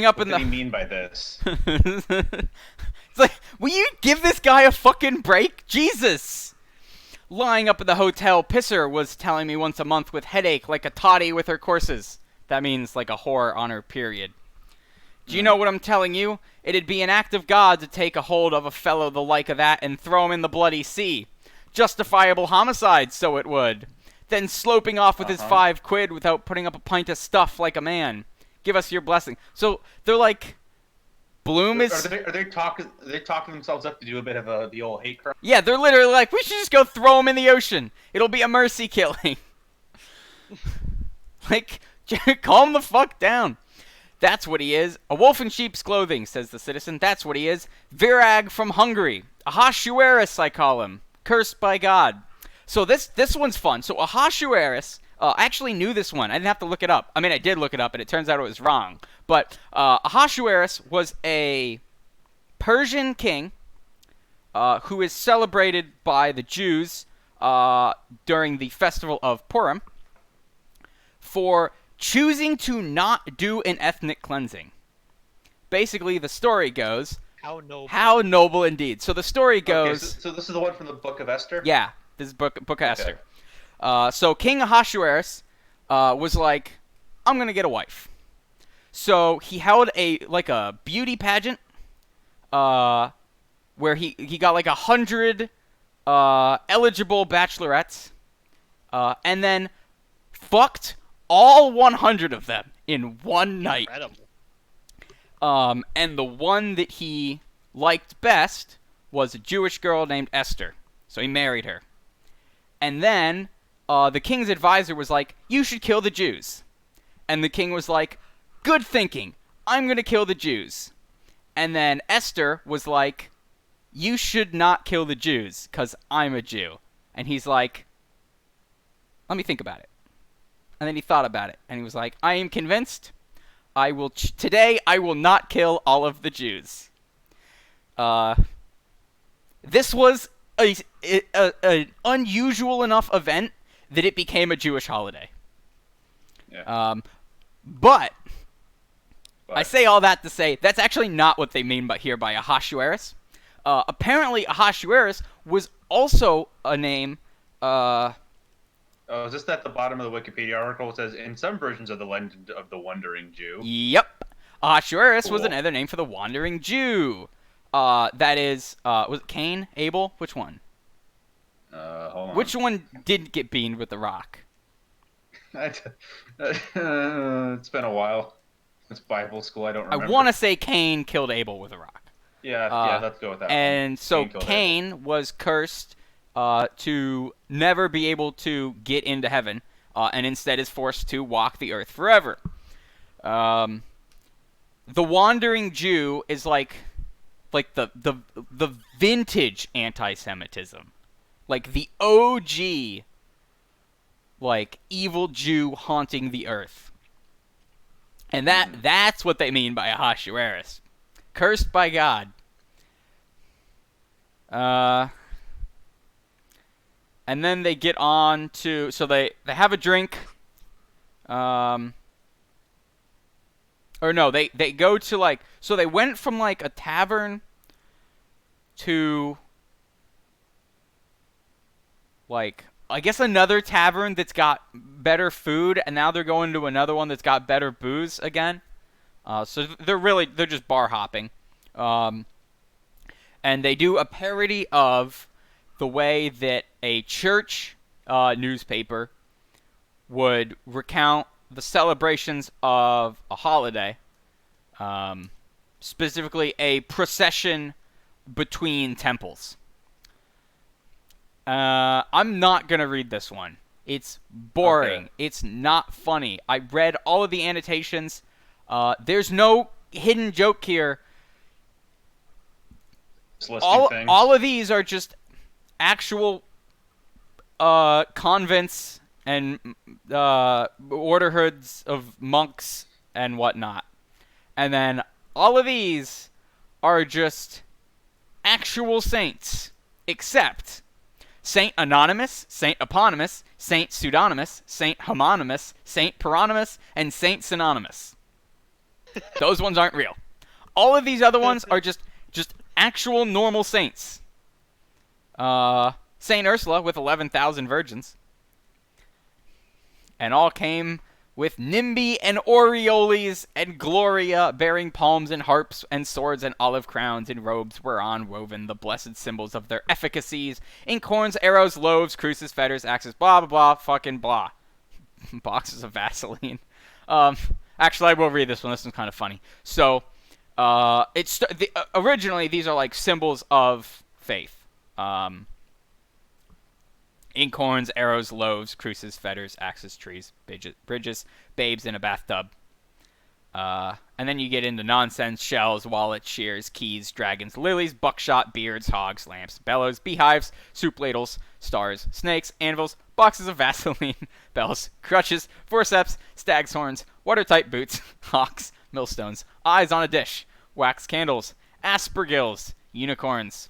B: up
A: What
B: in
A: did
B: the...
A: he mean by this?
B: It's like, will you give this guy a fucking break? Jesus! Lying up at the hotel, Pisser was telling me once a month with headache like a toddy with her courses. That means like a whore on her period. Do you know what I'm telling you? It'd be an act of God to take a hold of a fellow the like of that and throw him in the bloody sea. Justifiable homicide, so it would. Then sloping off with his £5 without putting up a pint of stuff like a man. Give us your blessing. So they're like, Bloom is...
A: Are they talking themselves up to do a bit of the old hate crime?
B: Yeah, they're literally like, we should just go throw him in the ocean. It'll be a mercy killing. Like, calm the fuck down. That's what he is. A wolf in sheep's clothing, says the citizen. That's what he is. Virag from Hungary. Ahasuerus, I call him. Cursed by God. So this one's fun. So Ahasuerus, I actually knew this one. I didn't have to look it up. I mean, I did look it up, and it turns out it was wrong. But Ahasuerus was a Persian king who is celebrated by the Jews during the festival of Purim for choosing to not do an ethnic cleansing. Basically, the story goes...
C: How noble.
B: How noble indeed. So the story goes...
A: Okay, so this is the one from the Book of Esther?
B: Yeah, this is Book of Esther. So King Ahasuerus was like, I'm going to get a wife. So he held a beauty pageant where he got like 100 eligible bachelorettes and then fucked all 100 of them in one night.
C: Incredible.
B: And the one that he liked best was a Jewish girl named Esther. So he married her. And then the king's advisor was like, you should kill the Jews. And the king was like, good thinking. I'm going to kill the Jews. And then Esther was like, you should not kill the Jews because I'm a Jew. And he's like, let me think about it. And then he thought about it, and he was like, I am convinced today I will not kill all of the Jews. This was an unusual enough event that it became a Jewish holiday.
A: Yeah.
B: But I say all that to say, that's actually not what they mean by Ahasuerus. Apparently, Ahasuerus was also a name...
A: Oh, is this at the bottom of the Wikipedia article? It says, in some versions of the Legend of the Wandering Jew.
B: Yep. Ahasuerus
A: Cool.
B: was another name for the Wandering Jew. That is, was it Cain? Abel? Which one?
A: Hold on.
B: Which one did get beamed with the rock?
A: It's been a while. It's Bible school, I don't remember.
B: I want to say Cain killed Abel with a rock.
A: Yeah, let's go with that
B: And
A: one.
B: so
A: killed Abel.
B: Cain was cursed to never be able to get into heaven, and instead is forced to walk the earth forever. The Wandering Jew is like the vintage anti-Semitism, like the OG, like evil Jew haunting the earth, and that's what they mean by Ahasuerus, cursed by God. And then they get on to... So they have a drink. Or no, they go to like... So they went from like a tavern to... like, I guess another tavern that's got better food. And now they're going to another one that's got better booze again. So they're just bar hopping. And they do a parody of the way that a church newspaper would recount the celebrations of a holiday, specifically a procession between temples. I'm not going to read this one. It's boring.
A: Okay.
B: It's not funny. I read all of the annotations. There's no hidden joke here.
A: this listing things.
B: all of these are just actual convents and orderhoods of monks and whatnot. And then all of these are just actual saints, except Saint Anonymous, Saint Eponymous, Saint Pseudonymous, Saint Homonymous, Saint Paronymus, and Saint Synonymous. Those ones aren't real. All of these other ones are just actual normal saints. Saint Ursula with 11,000 virgins. And all came with nimbi and aureoles and gloria, bearing palms and harps and swords and olive crowns and robes whereon woven the blessed symbols of their efficacies, inkhorns, arrows, loaves, cruces, fetters, axes, blah, blah, blah, fucking blah. Boxes of Vaseline. Actually, I will read this one. This one's kind of funny. So, originally, these are like symbols of faith. Inkhorns, arrows, loaves, cruces, fetters, axes, trees, bridges, babes in a bathtub. And then you get into nonsense: shells, wallets, shears, keys, dragons, lilies, buckshot, beards, hogs, lamps, bellows, beehives, soup ladles, stars, snakes, anvils, boxes of Vaseline, bells, crutches, forceps, stag's horns, watertight boots, hawks, millstones, eyes on a dish, wax candles, aspergills, unicorns.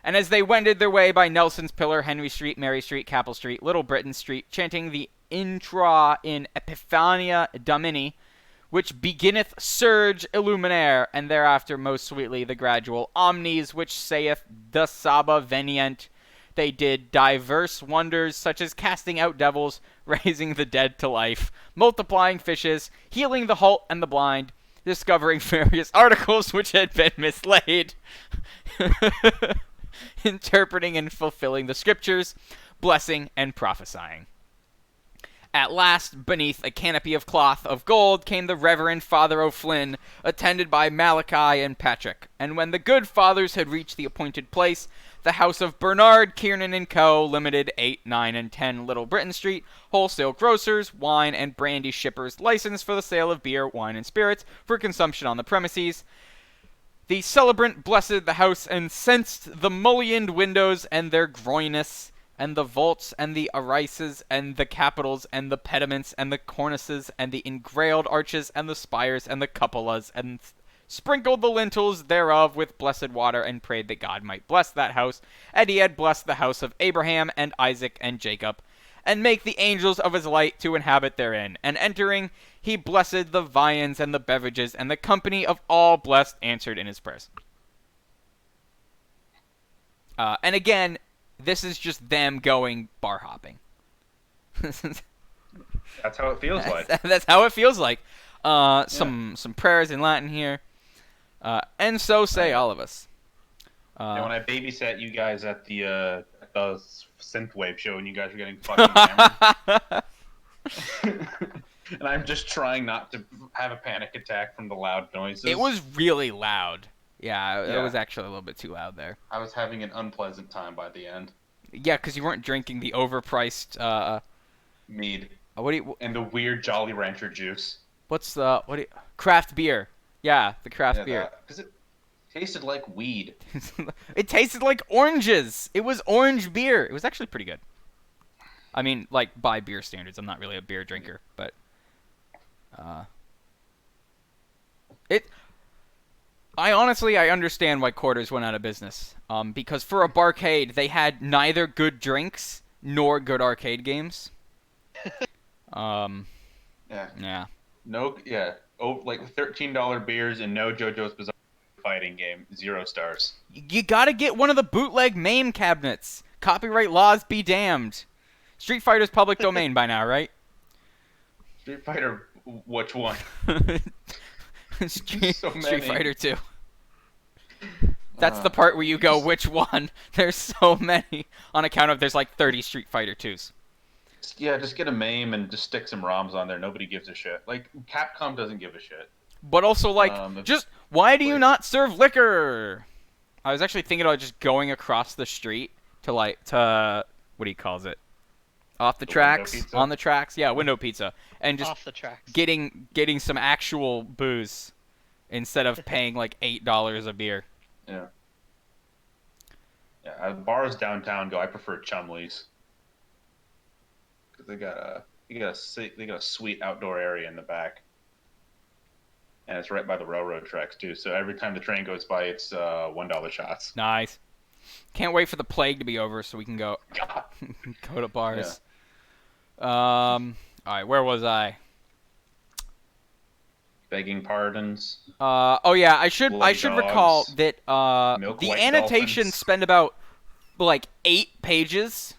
B: And as they wended their way by Nelson's Pillar, Henry Street, Mary Street, Capel Street, Little Britain Street, chanting the intra in Epiphania Domini, which beginneth surge illuminare, and thereafter most sweetly the gradual omnes, which saith the Saba venient, they did diverse wonders, such as casting out devils, raising the dead to life, multiplying fishes, healing the halt and the blind, discovering various articles which had been mislaid, interpreting and fulfilling the scriptures, blessing and prophesying. At last, beneath a canopy of cloth of gold, came the Reverend Father O'Flynn, attended by Malachi and Patrick. And when the good fathers had reached the appointed place, the house of Bernard, Kiernan & Co., Limited, 8, 9, and 10 Little Britain Street, wholesale grocers, wine and brandy shippers, licensed for the sale of beer, wine, and spirits for consumption on the premises. The celebrant blessed the house and censed the mullioned windows and their groinus, and the vaults and the arises and the capitals and the pediments and the cornices and the engrailed arches and the spires and the cupolas, and sprinkled the lintels thereof with blessed water, and prayed that God might bless that house, and he had blessed the house of Abraham and Isaac and Jacob, and make the angels of his light to inhabit therein. And entering, he blessed the viands and the beverages, and the company of all blessed answered in his prayers. And again, this is just them going bar hopping.
A: That's how it feels like.
B: That's how it feels like. Some prayers in Latin here. And so say all of us.
A: And when I babysat you guys at the synthwave show, and you guys were getting fucking hammered, and I'm just trying not to have a panic attack from the loud noises.
B: It was really loud. Yeah, it was actually a little bit too loud there.
A: I was having an unpleasant time by the end.
B: Yeah, because you weren't drinking the overpriced
A: mead.
B: And
A: the weird Jolly Rancher juice.
B: Craft beer. Yeah, the craft beer.
A: Because it tasted like weed.
B: It tasted like oranges. It was orange beer. It was actually pretty good. I mean, like, by beer standards. I'm not really a beer drinker, but I understand why Quarters went out of business. Because for a barcade, they had neither good drinks nor good arcade games. Yeah. Like
A: $13 beers and no JoJo's Bizarre fighting game. 0 stars.
B: You gotta get one of the bootleg MAME cabinets. Copyright laws be damned. Street Fighter's public domain by now, right?
A: Street Fighter, which one?
B: Street Fighter 2. That's the part where you go, which one? There's so many. On account of there's like 30 Street Fighter 2s.
A: Yeah, just get a MAME and just stick some ROMs on there. Nobody gives a shit. Like, Capcom doesn't give a shit.
B: But also, like, why do you not serve liquor? I was actually thinking about just going across the street to what do you call it? Off the tracks? On the tracks? Yeah, window pizza. And just
C: off the tracks.
B: Getting some actual booze instead of paying like $8 a beer.
A: Yeah. bars downtown go. I prefer Chumley's because they got a sweet outdoor area in the back, and it's right by the railroad tracks too. So every time the train goes by, it's $1 shots.
B: Nice. Can't wait for the plague to be over so we can go
A: God.
B: go to bars. All right, where was I?
A: Begging pardons.
B: Oh yeah, I should
A: Bloody
B: recall
A: dogs.
B: that
A: Milk
B: the
A: white
B: annotations
A: dolphins.
B: spend about like 8 pages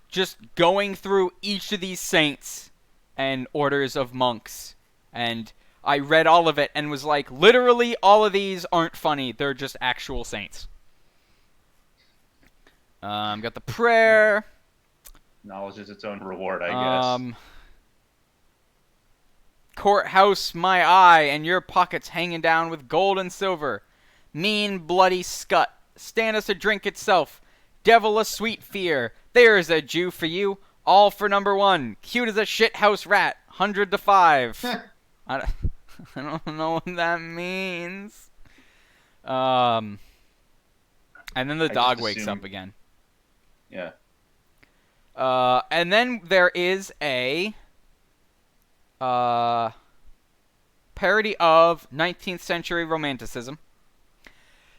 B: just going through each of these saints and orders of monks, and I read all of it and was like, literally all of these aren't funny, they're just actual saints. Got the prayer.
A: Knowledge is its own reward, I guess.
B: Courthouse, my eye, and your pockets hanging down with gold and silver. Mean, bloody scut, stand us a drink itself. Devil a sweet fear, there's a Jew for you. All for number 1, cute as a shithouse rat, 100 to 5. I don't know what that means. And then the dog wakes
A: assumed-
B: up again.
A: Yeah.
B: And then there is a parody of 19th century romanticism.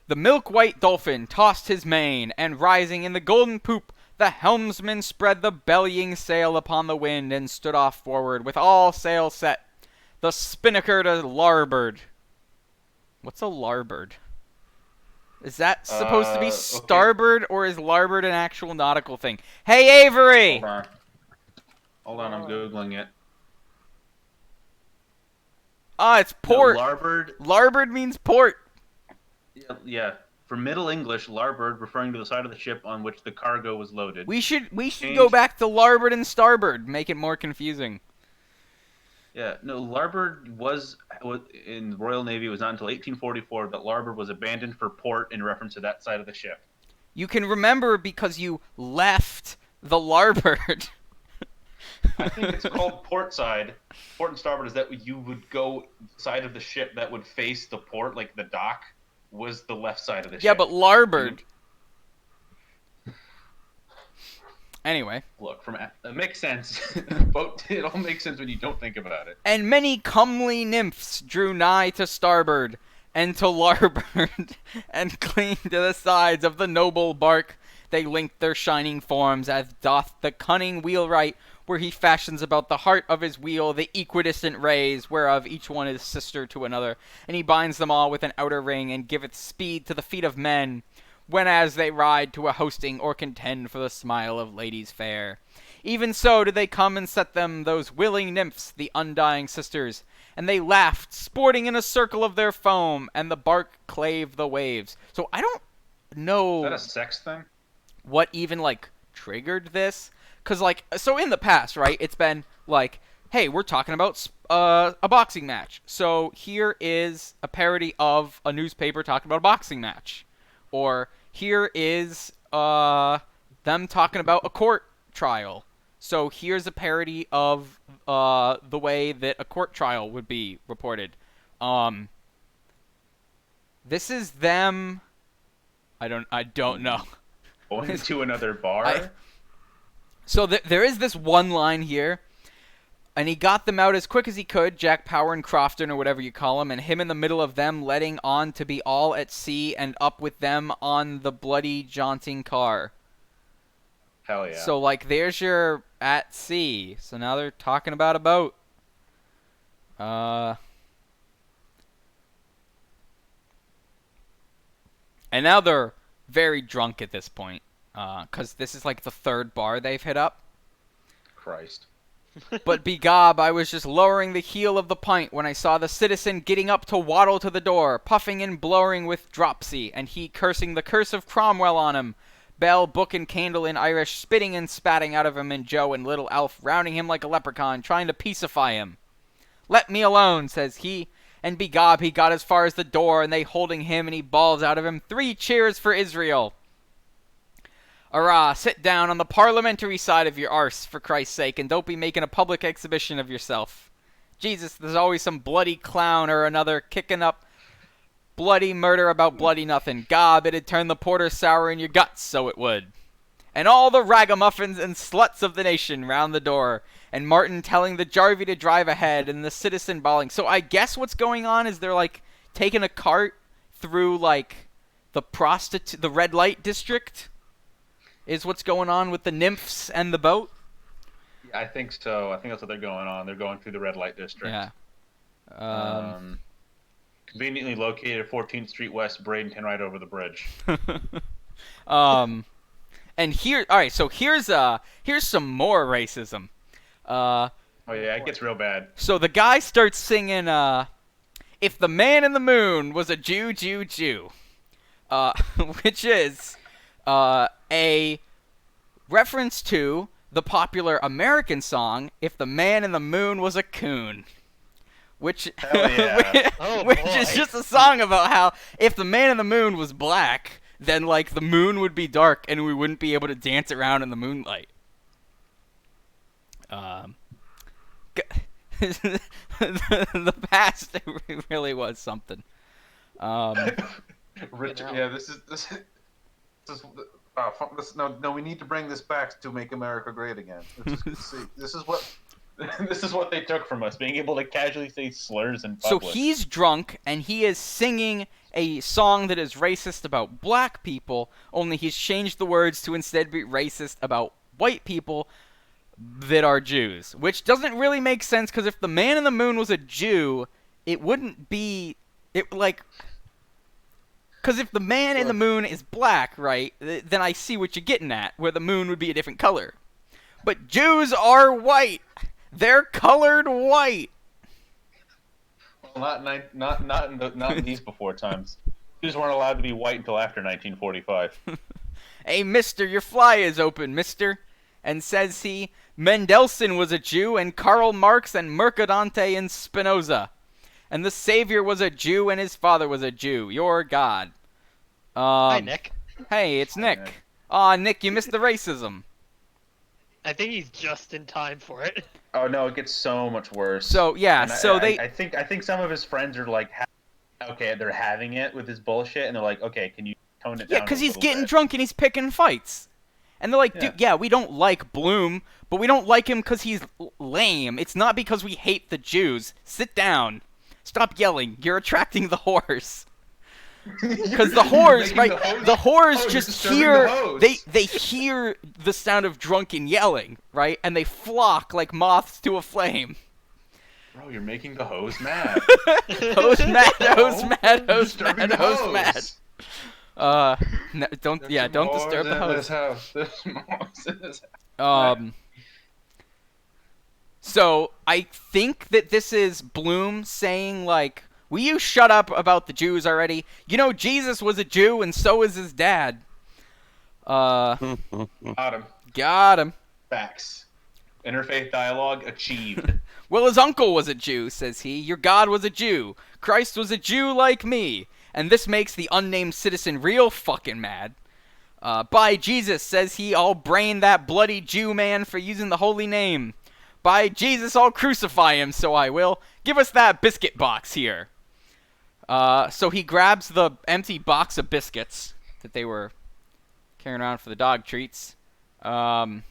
B: The milk-white dolphin tossed his mane, and rising in the golden poop, the helmsman spread the bellying sail upon the wind and stood off forward with all sail set. The spinnaker to larboard. What's a larboard? Is that supposed to be
A: Okay.
B: starboard, or is larboard an actual nautical thing? Hey, Avery!
A: Hold on, I'm Googling it.
B: Ah, it's port.
A: No, larboard.
B: Larboard means port.
A: Yeah. For Middle English, larboard referring to the side of the ship on which the cargo was loaded.
B: We should
A: Change-
B: go back to larboard and starboard, make it more confusing.
A: Yeah, no, larboard was in the Royal Navy. It was not until 1844 that larboard was abandoned for port in reference to that side of the ship.
B: You can remember because you left the larboard.
A: I think it's called port side. Port and starboard is that you would go side of the ship that would face the port, like the dock, was the left side of the
B: Yeah,
A: ship.
B: but larboard. Anyway.
A: Look, it makes sense. It all makes sense when you don't think about it.
B: And many comely nymphs drew nigh to starboard and to larboard, and clinging to the sides of the noble bark, they linked their shining forms, as doth the cunning wheelwright, where he fashions about the heart of his wheel the equidistant rays, whereof each one is sister to another, and he binds them all with an outer ring, and giveth speed to the feet of men, whenas they ride to a hosting or contend for the smile of ladies fair. Even so did they come and set them, those willing nymphs, the undying sisters, and they laughed, sporting in a circle of their foam, and the bark clave the waves. So I don't know
A: Is that a sex thing?
B: what even, like, triggered this. Because, like, so in the past, right, it's been, like, hey, we're talking about a boxing match. So here is a parody of a newspaper talking about a boxing match. Or here is them talking about a court trial. So here's a parody of the way that a court trial would be reported. This is them. I don't know.
A: Going to another bar?
B: So there is this one line here, and he got them out as quick as he could, Jack Power and Crofton, or whatever you call him, and him in the middle of them, letting on to be all at sea, and up with them on the bloody jaunting car.
A: Hell yeah.
B: So, like, there's your at sea. So now they're talking about a boat. And now they're very drunk at this point. Because this is, like, the third bar they've hit up.
A: Christ.
B: But begob, I was just lowering the heel of the pint when I saw the citizen getting up to waddle to the door, puffing and blowing with dropsy, and he cursing the curse of Cromwell on him. Bell, book, and candle in Irish, spitting and spatting out of him, and Joe and little Alf rounding him like a leprechaun, trying to peacify him. Let me alone, says he, and begob, he got as far as the door, and they holding him, and he bawls out of him, 3 cheers for Israel. Arrah, sit down on the parliamentary side of your arse, for Christ's sake, and don't be making a public exhibition of yourself. Jesus, there's always some bloody clown or another kicking up Bloody murder about bloody nothing. Gob, it'd turn the porter sour in your guts, so it would. And all the ragamuffins and sluts of the nation round the door, and Martin telling the Jarvey to drive ahead, and the citizen bawling. So I guess what's going on is they're, like, taking a cart through, like, the red light district is what's going on with the nymphs and the boat.
A: I think so. I think that's what they're going on. They're going through the red light district.
B: Yeah.
A: Conveniently located at 14th Street West, Bradenton, right over the bridge.
B: And here, all right. So here's some more racism.
A: Oh yeah, it gets real bad.
B: So the guy starts singing, "If the Man in the Moon was a Jew, Jew, Jew," which is a reference to the popular American song "If the Man in the Moon Was a Coon," which
A: yeah.
B: which is just a song about how if the man in the moon was black, then like the moon would be dark and we wouldn't be able to dance around in the moonlight. The past really was something.
A: Richard, yeah, this is no. We need to bring this back to make America great again. This is what they took from us, being able to casually say slurs in
B: So
A: public.
B: he's drunk and he is singing a song that is racist about black people, only he's changed the words to instead be racist about white people that are Jews, which doesn't really make sense because if the Man in the Moon was a Jew, it wouldn't be because if the man in the moon is black, right, then I see what you're getting at, where the moon would be a different color. But Jews are white. They're colored white.
A: Well, not in these before times. Jews weren't allowed to be white until after 1945.
B: Hey, mister, your fly is open, mister. And says he, Mendelssohn was a Jew, and Karl Marx and Mercadante and Spinoza. And the Savior was a Jew, and his father was a Jew. Your God.
C: Hi, Nick.
B: Hey, it's Nick.
A: Nick.
B: Aw, Nick, you missed the racism.
C: I think he's just in time for it.
A: Oh no, it gets so much worse.
B: So, yeah,
A: And I think some of his friends are like, okay, they're having it with his bullshit, and they're like, okay, can you tone it down?
B: Yeah, because he's
A: a little
B: getting
A: bit?
B: drunk and he's picking fights. And they're like,
A: Yeah.
B: dude, yeah, we don't like Bloom, but we don't like him because he's lame. It's not because we hate the Jews. Sit down. Stop yelling. You're attracting the whores. Because the whores, right? The whores
A: you're
B: just
A: disturbing
B: hear
A: the hoes.
B: they hear the sound of drunken yelling, right? And they flock like moths to a flame.
A: Bro, you're making the hose mad.
B: Hose mad, hose mad,
A: You're
B: hose
A: disturbing
B: mad,
A: the
B: hose
A: hose.
B: mad. No, don't
A: There's some
B: don't
A: whores
B: disturb the
A: in
B: hose.
A: this house. There's some whores in this house.
B: So I think that this is Bloom saying like, will you shut up about the Jews already? You know, Jesus was a Jew and so is his dad.
A: Got him.
B: Got him.
A: Facts. Interfaith dialogue achieved.
B: Well, his uncle was a Jew, says he. Your God was a Jew. Christ was a Jew like me. And this makes the unnamed citizen real fucking mad. By Jesus, says he, I'll brain that bloody Jew man for using the holy name. By Jesus, I'll crucify him, so I will. Give us that biscuit box here. So he grabs the empty box of biscuits that they were carrying around for the dog treats. And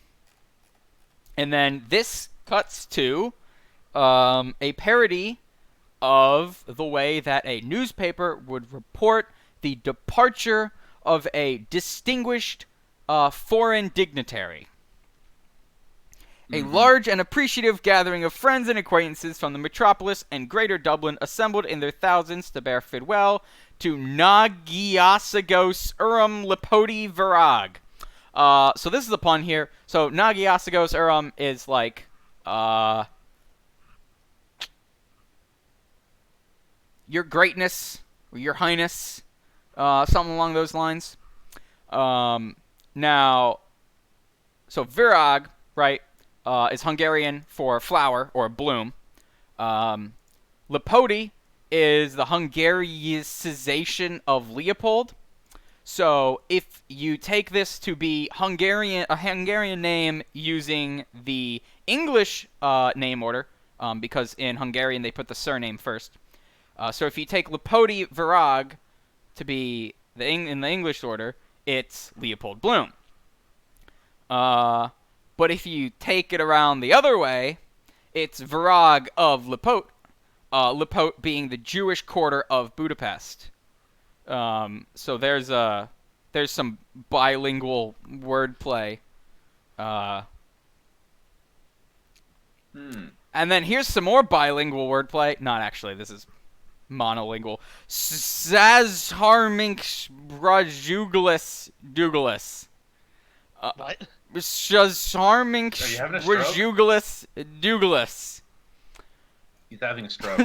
B: then this cuts to a parody of the way that a newspaper would report the departure of a distinguished foreign dignitary. A large and appreciative gathering of friends and acquaintances from the metropolis and Greater Dublin assembled in their thousands to bear farewell to Nagiasagos Urim Lipoti Virag. So this is a pun here. So Nagiasagos Urim is like, your greatness, or your highness, something along those lines. Now, so Virag, right, is Hungarian for flower or bloom. Lipoti is the Hungaricization of Leopold. So if you take this to be a Hungarian name using the English name order, because in Hungarian they put the surname first, So if you take Lipoti Virag to be in the English order, it's Leopold Bloom. But if you take it around the other way, it's Virag of Lipot. Lipot being the Jewish quarter of Budapest. So there's some bilingual wordplay. And then here's some more bilingual wordplay. Not actually, this is monolingual. Zazharminx Rajugulis Dugulis.
C: What?
B: Shazharminx
A: Are you having a stroke?
B: Rajugulis Dugulis.
A: He's having a stroke.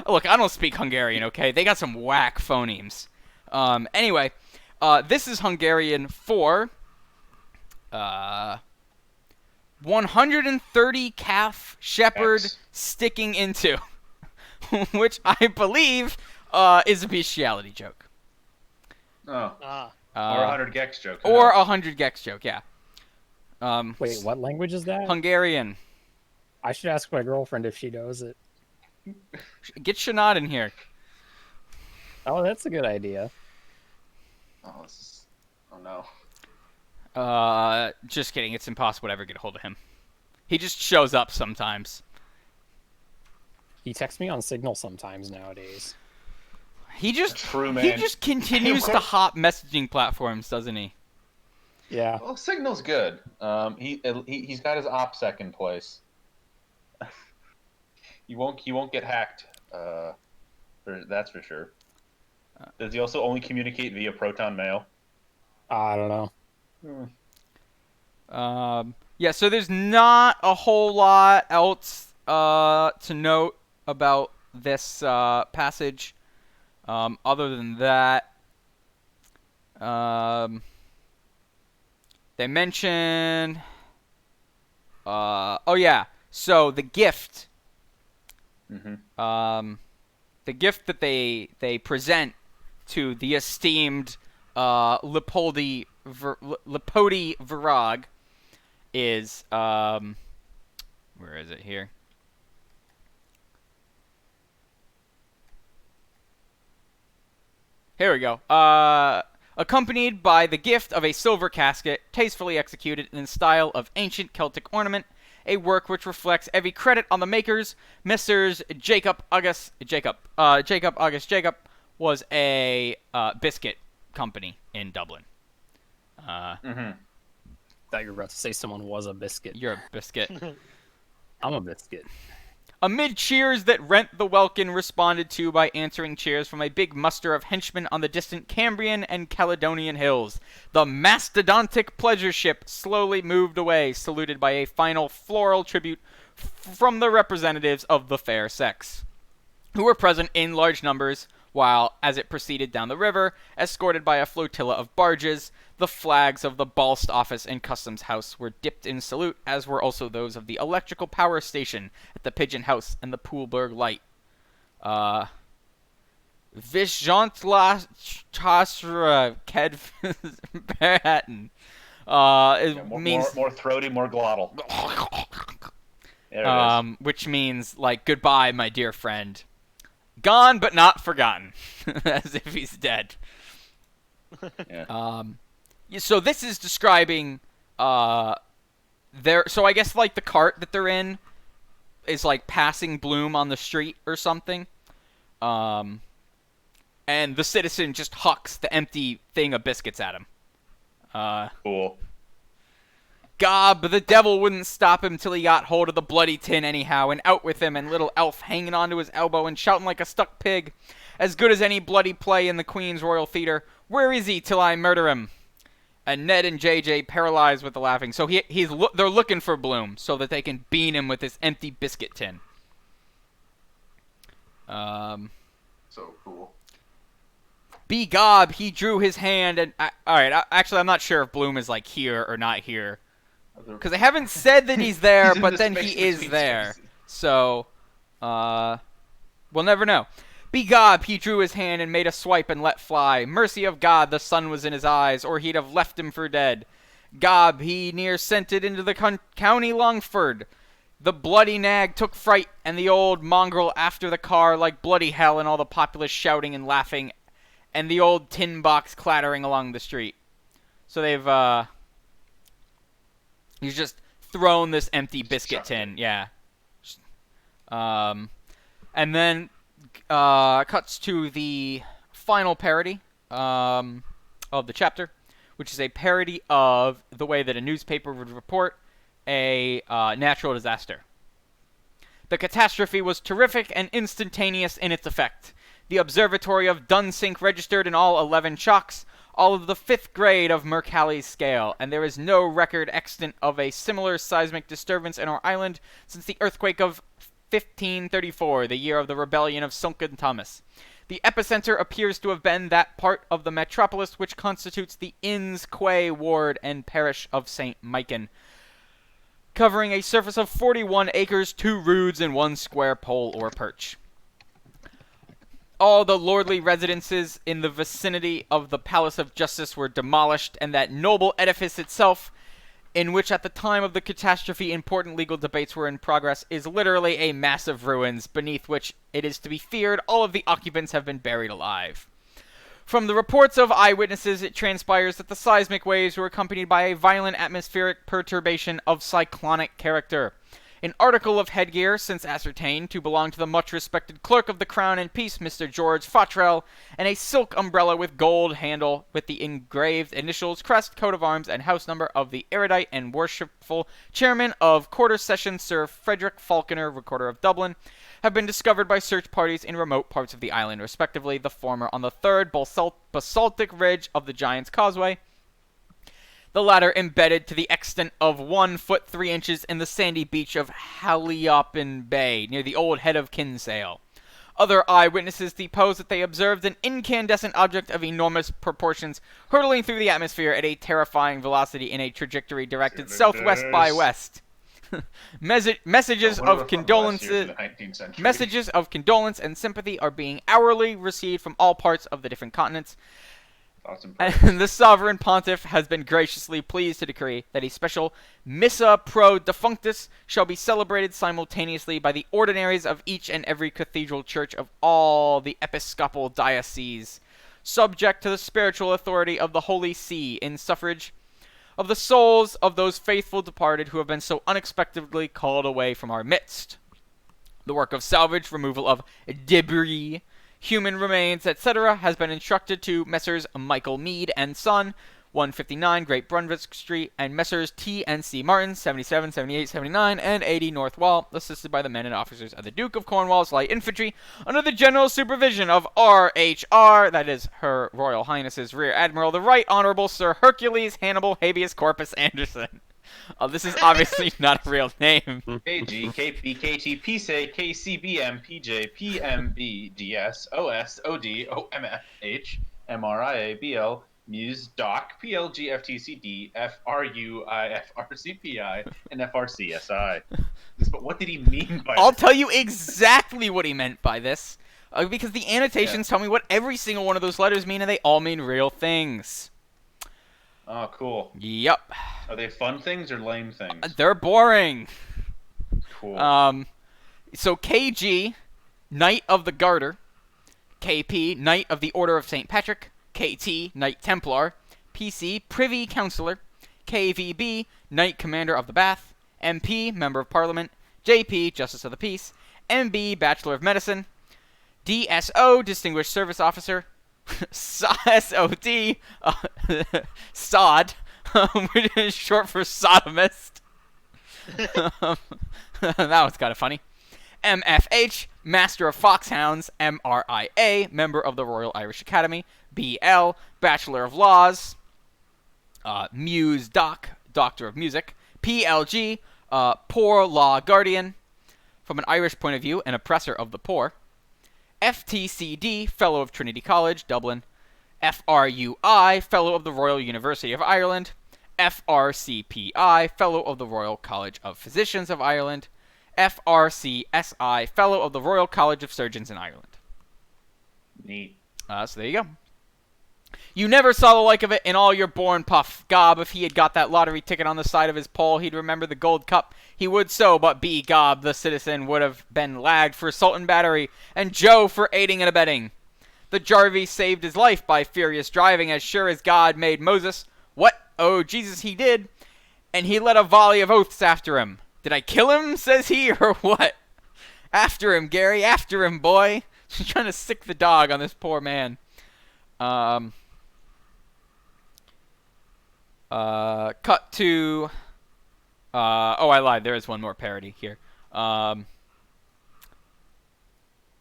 B: Look, I don't speak Hungarian, okay? They got some whack phonemes. Anyway, this is Hungarian for 130 calf shepherd
A: X.
B: sticking into, which I believe is a bestiality joke.
A: Oh.
C: Ah.
A: Or 100 Gex joke.
B: Or a 100 Gex joke, yeah.
D: Wait, what language is that?
B: Hungarian.
D: I should ask my girlfriend if she knows it.
B: Get Shanad in here.
D: Oh, that's a good idea.
A: Oh, this is... Oh, no.
B: Just kidding. It's impossible to ever get a hold of him. He just shows up sometimes.
D: He texts me on Signal sometimes nowadays.
B: He just
A: True, man.
B: He just continues to hop messaging platforms, doesn't he?
D: Yeah.
A: Well, Signal's good. He's got his OPSEC in place. You won't get hacked. That's for sure. Does he also only communicate via Proton Mail?
D: I don't know.
B: Yeah, so there's not a whole lot else to note about this passage. Other than that, they mention. Oh yeah, so the gift.
A: Mm-hmm.
B: The gift that they present to the esteemed Lipoti Virag is where is it here? Here we go. Accompanied by the gift of a silver casket, tastefully executed in the style of ancient Celtic ornament, a work which reflects every credit on the makers. Messrs. Jacob August Jacob was a biscuit company in Dublin.
A: Mm-hmm.
D: Thought you were about to say someone was a biscuit.
B: You're a biscuit.
D: I'm a biscuit.
B: Amid cheers that rent the welkin responded to by answering cheers from a big muster of henchmen on the distant Cambrian and Caledonian hills. The mastodontic pleasure ship slowly moved away, saluted by a final floral tribute from the representatives of the fair sex, who were present in large numbers, while, as it proceeded down the river, escorted by a flotilla of barges, the flags of the Balst office and customs house were dipped in salute, as were also those of the electrical power station at the Pigeon House and the Poolberg Light. Vishjantla Chasra Kedverhatten.
A: More throaty, more glottal. There it is.
B: Which means, like, goodbye, my dear friend. Gone but not forgotten. As if he's dead.
A: Yeah.
B: So this is describing so I guess like the cart that they're in is like passing Bloom on the street or something. And the citizen just hucks the empty thing of biscuits at him.
A: Cool.
B: God, but the devil wouldn't stop him till he got hold of the bloody tin anyhow, and out with him, and little Elf hanging onto his elbow and shouting like a stuck pig. As good as any bloody play in the Queen's Royal Theatre. Where is he till I murder him? And Ned and JJ paralyzed with the laughing. So they're looking for Bloom so that they can bean him with this empty biscuit tin.
A: So cool.
B: Begob, he drew his hand and... Alright, actually I'm not sure if Bloom is like here or not here. Because they haven't said that he's there,
A: He's in
B: but
A: the
B: then
A: space
B: he is
A: between
B: there.
A: spaces.
B: So, we'll never know. Begob, he drew his hand and made a swipe and let fly. Mercy of God, the sun was in his eyes, or he'd have left him for dead. Gob, he near sent it into the county Longford. The bloody nag took fright, and the old mongrel after the car like bloody hell, and all the populace shouting and laughing, and the old tin box clattering along the street. So they've, he's just thrown this empty biscuit tin, yeah. And then, cuts to the final parody, of the chapter, which is a parody of the way that a newspaper would report a natural disaster. The catastrophe was terrific and instantaneous in its effect. The observatory of Dunsink registered in all 11 shocks, all of the 5th grade of Mercalli's scale, and there is no record extant of a similar seismic disturbance in our island since the earthquake of 1534, the year of the rebellion of Sunken Thomas. The epicenter appears to have been that part of the metropolis which constitutes the Inns Quay ward and parish of St. Michan, covering a surface of 41 acres, 2 roods, and 1 square pole or perch. All the lordly residences in the vicinity of the Palace of Justice were demolished, and that noble edifice itself, in which at the time of the catastrophe important legal debates were in progress, is literally a mass of ruins, beneath which it is to be feared all of the occupants have been buried alive. From the reports of eyewitnesses, it transpires that the seismic waves were accompanied by a violent atmospheric perturbation of cyclonic character. An article of headgear, since ascertained to belong to the much-respected clerk of the Crown and Peace, Mr. George Fottrell, and a silk umbrella with gold handle with the engraved initials, crest, coat of arms, and house number of the erudite and worshipful chairman of Quarter Session, Sir Frederick Falconer, Recorder of Dublin, have been discovered by search parties in remote parts of the island, respectively, the former on the 3rd basaltic ridge of the Giant's Causeway, the latter embedded to the extent of 1 foot 3 inches in the sandy beach of Haliopin Bay, near the old head of Kinsale. Other eyewitnesses depose that they observed an incandescent object of enormous proportions hurtling through the atmosphere at a terrifying velocity in a trajectory directed southwest by west. Messages of condolence and sympathy are being hourly received from all parts of the different continents. And the sovereign pontiff has been graciously pleased to decree that a special Missa pro defunctus shall be celebrated simultaneously by the ordinaries of each and every cathedral church of all the episcopal dioceses, subject to the spiritual authority of the Holy See, in suffrage of the souls of those faithful departed who have been so unexpectedly called away from our midst. The work of salvage, removal of debris, human remains, etc., has been instructed to Messrs. Michael Mead and Son, 159 Great Brunswick Street, and Messrs. T and C Martin, 77, 78, 79, and 80 North Wall, assisted by the men and officers of the Duke of Cornwall's Light Infantry, under the general supervision of R.H.R., that is, Her Royal Highness's Rear Admiral, the Right Honorable Sir Hercules Hannibal Habeas Corpus Anderson. This is obviously not a real name.
A: KG, KP, KT, PSA, KCBM, PJ, PMB, DS, OS, OD, OMFH, MRIA, BL, Muse, Doc, PLG, FTCD, FRU, IFRCPI, and FRCSI. But what did he mean by
B: I'll
A: that?
B: tell you exactly what he meant by this. Because the annotations tell me what every single one of those letters mean, and they all mean real things.
A: Oh, cool.
B: Yep.
A: Are they fun things or lame things?
B: They're boring.
A: Cool.
B: So KG, Knight of the Garter. KP, Knight of the Order of St. Patrick. KT, Knight Templar. PC, Privy Councillor. KVB, Knight Commander of the Bath. MP, Member of Parliament. JP, Justice of the Peace. MB, Bachelor of Medicine. DSO, Distinguished Service Officer. SOD, SOD, which is short for sodomist. That was kind of funny. MFH, Master of Foxhounds. MRIA, Member of the Royal Irish Academy. BL, Bachelor of Laws. Muse Doc, Doctor of Music. PLG, Poor Law Guardian. From an Irish point of view, an oppressor of the poor. FTCD, Fellow of Trinity College, Dublin. FRUI, Fellow of the Royal University of Ireland. FRCPI, Fellow of the Royal College of Physicians of Ireland. FRCSI, Fellow of the Royal College of Surgeons in Ireland.
A: Neat.
B: So there you go. You never saw the like of it in all your born puff. Gob, if he had got that lottery ticket on the side of his pole, he'd remember the gold cup. He would so, but B. Gob, the citizen, would have been lagged for assault and battery, and Joe for aiding and abetting. The Jarvie saved his life by furious driving, as sure as God made Moses. What? Oh, Jesus, he did. And he let a volley of oaths after him. Did I kill him, says he, or what? After him, Gary, after him, boy. She's trying to sick the dog on this poor man. Cut to... oh, I lied. There is one more parody here.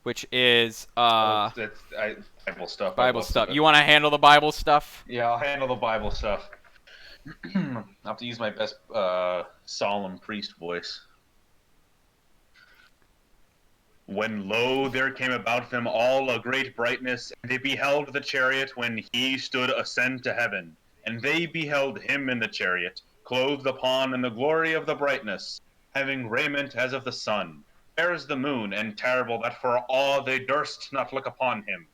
B: Which is...
A: Bible stuff.
B: Bible stuff. You want to handle the Bible stuff?
A: Yeah, I'll handle the Bible stuff. I'll have to use my best solemn priest voice. When lo, there came about them all a great brightness, and they beheld the chariot when he stood ascend to heaven. And they beheld him in the chariot, clothed upon in the glory of the brightness, having raiment as of the sun, fair as the moon, and terrible that for awe they durst not look upon him.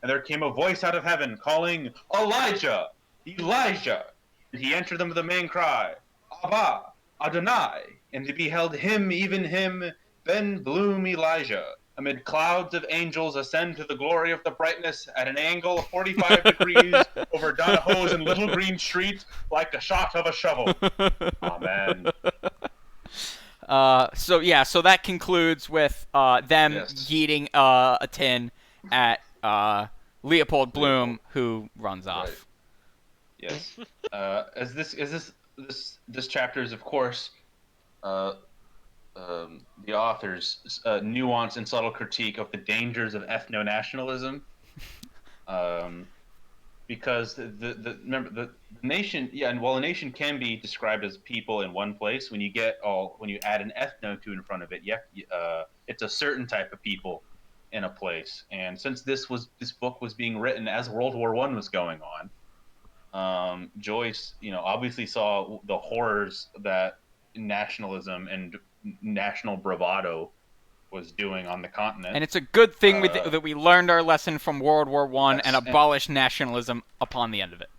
A: And there came a voice out of heaven, calling, Elijah! Elijah! And he answered them with a main cry, Abba, Adonai! And they beheld him, even him, Ben Bloom Elijah, amid clouds of angels ascend to the glory of the brightness at an angle of 45 degrees over Donahoe's and Little Green Street like the shot of a shovel. Amen.
B: So that concludes with them yeeting a tin at Leopold Bloom, who runs off.
A: Right. Yes. As this chapter is, of course, the author's nuanced and subtle critique of the dangers of ethno-nationalism, because the nation, and while a nation can be described as people in one place, when you add an ethno to in front of it, it's a certain type of people in a place. And since this book was being written as World War I was going on, Joyce, obviously saw the horrors that nationalism and national bravado was doing on the continent.
B: And it's a good thing that we learned our lesson from World War I and abolished nationalism upon the end of it.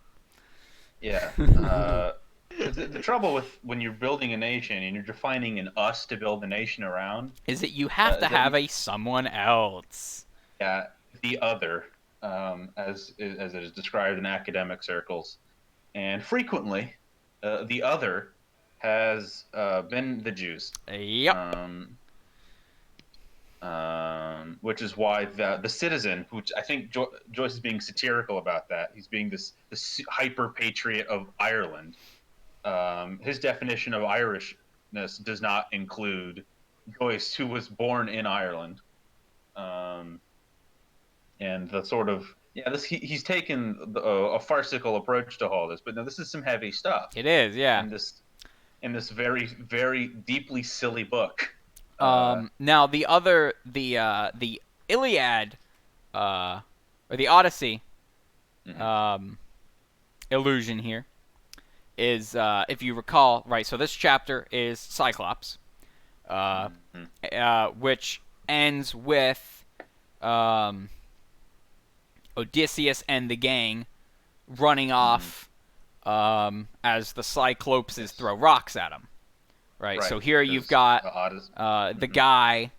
A: Yeah. The trouble with when you're building a nation and you're defining an us to build the nation around
B: is that you have to have a someone else.
A: Yeah, the other, as it is described in academic circles. And frequently, the other has been the Jews.
B: Yep.
A: Which is why the citizen, which I think Joyce is being satirical about that. He's being this hyper patriot of Ireland. His definition of Irishness does not include Joyce, who was born in Ireland. And the sort of he's taken a farcical approach to all this, but no, this is some heavy stuff.
B: It is, yeah.
A: In this very, very deeply silly book.
B: Now the Iliad, or the Odyssey, illusion here is, if you recall, right. So this chapter is Cyclops, which ends with Odysseus and the gang running off as the Cyclopses throw rocks at him. Right. So here you've got the guy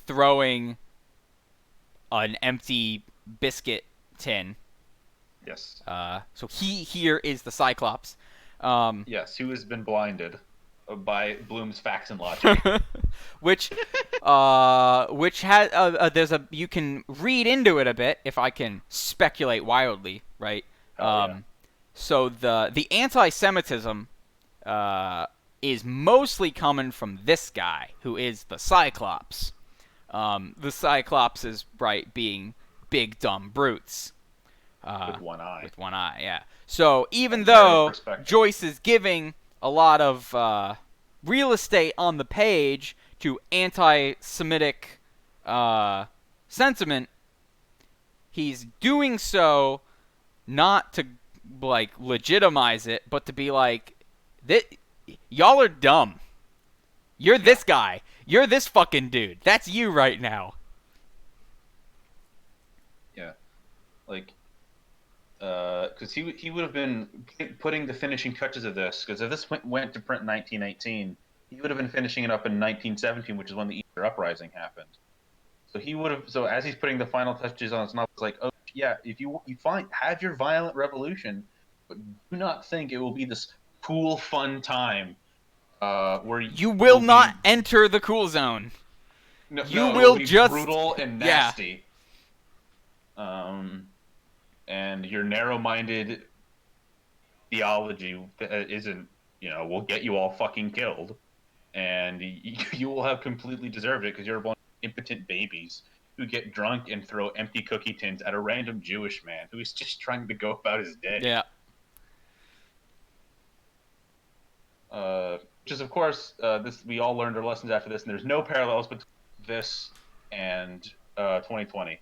B: throwing an empty biscuit tin.
A: Yes.
B: So he here is the Cyclops.
A: Yes, who has been blinded by Bloom's facts and logic.
B: which has you can read into it a bit if I can speculate wildly, right? So the anti-Semitism is mostly coming from this guy, who is the Cyclops. The Cyclops is, right, being big, dumb brutes.
A: With one eye.
B: With one eye, yeah. So even though Joyce is giving a lot of real estate on the page to anti-Semitic sentiment, he's doing so not to, like, legitimize it, but to be like, y'all are dumb. You're this guy. You're this fucking dude. That's you right now.
A: Yeah. Like, because he would have been putting the finishing touches of this. Because if this went to print in 1918, he would have been finishing it up in 1917, which is when the Easter Uprising happened. So he would have. So as he's putting the final touches on his novel, it's like, oh yeah, if you have your violent revolution, but do not think it will be this cool, fun time where
B: You will not enter the cool zone. You will
A: be
B: just
A: brutal and nasty. And your narrow-minded theology isn't, will get you all fucking killed, and you will have completely deserved it because you're a bunch of impotent babies who get drunk and throw empty cookie tins at a random Jewish man who is just trying to go about his day.
B: Yeah.
A: Which is, of course, this we all learned our lessons after this, and there's no parallels between this and 2020.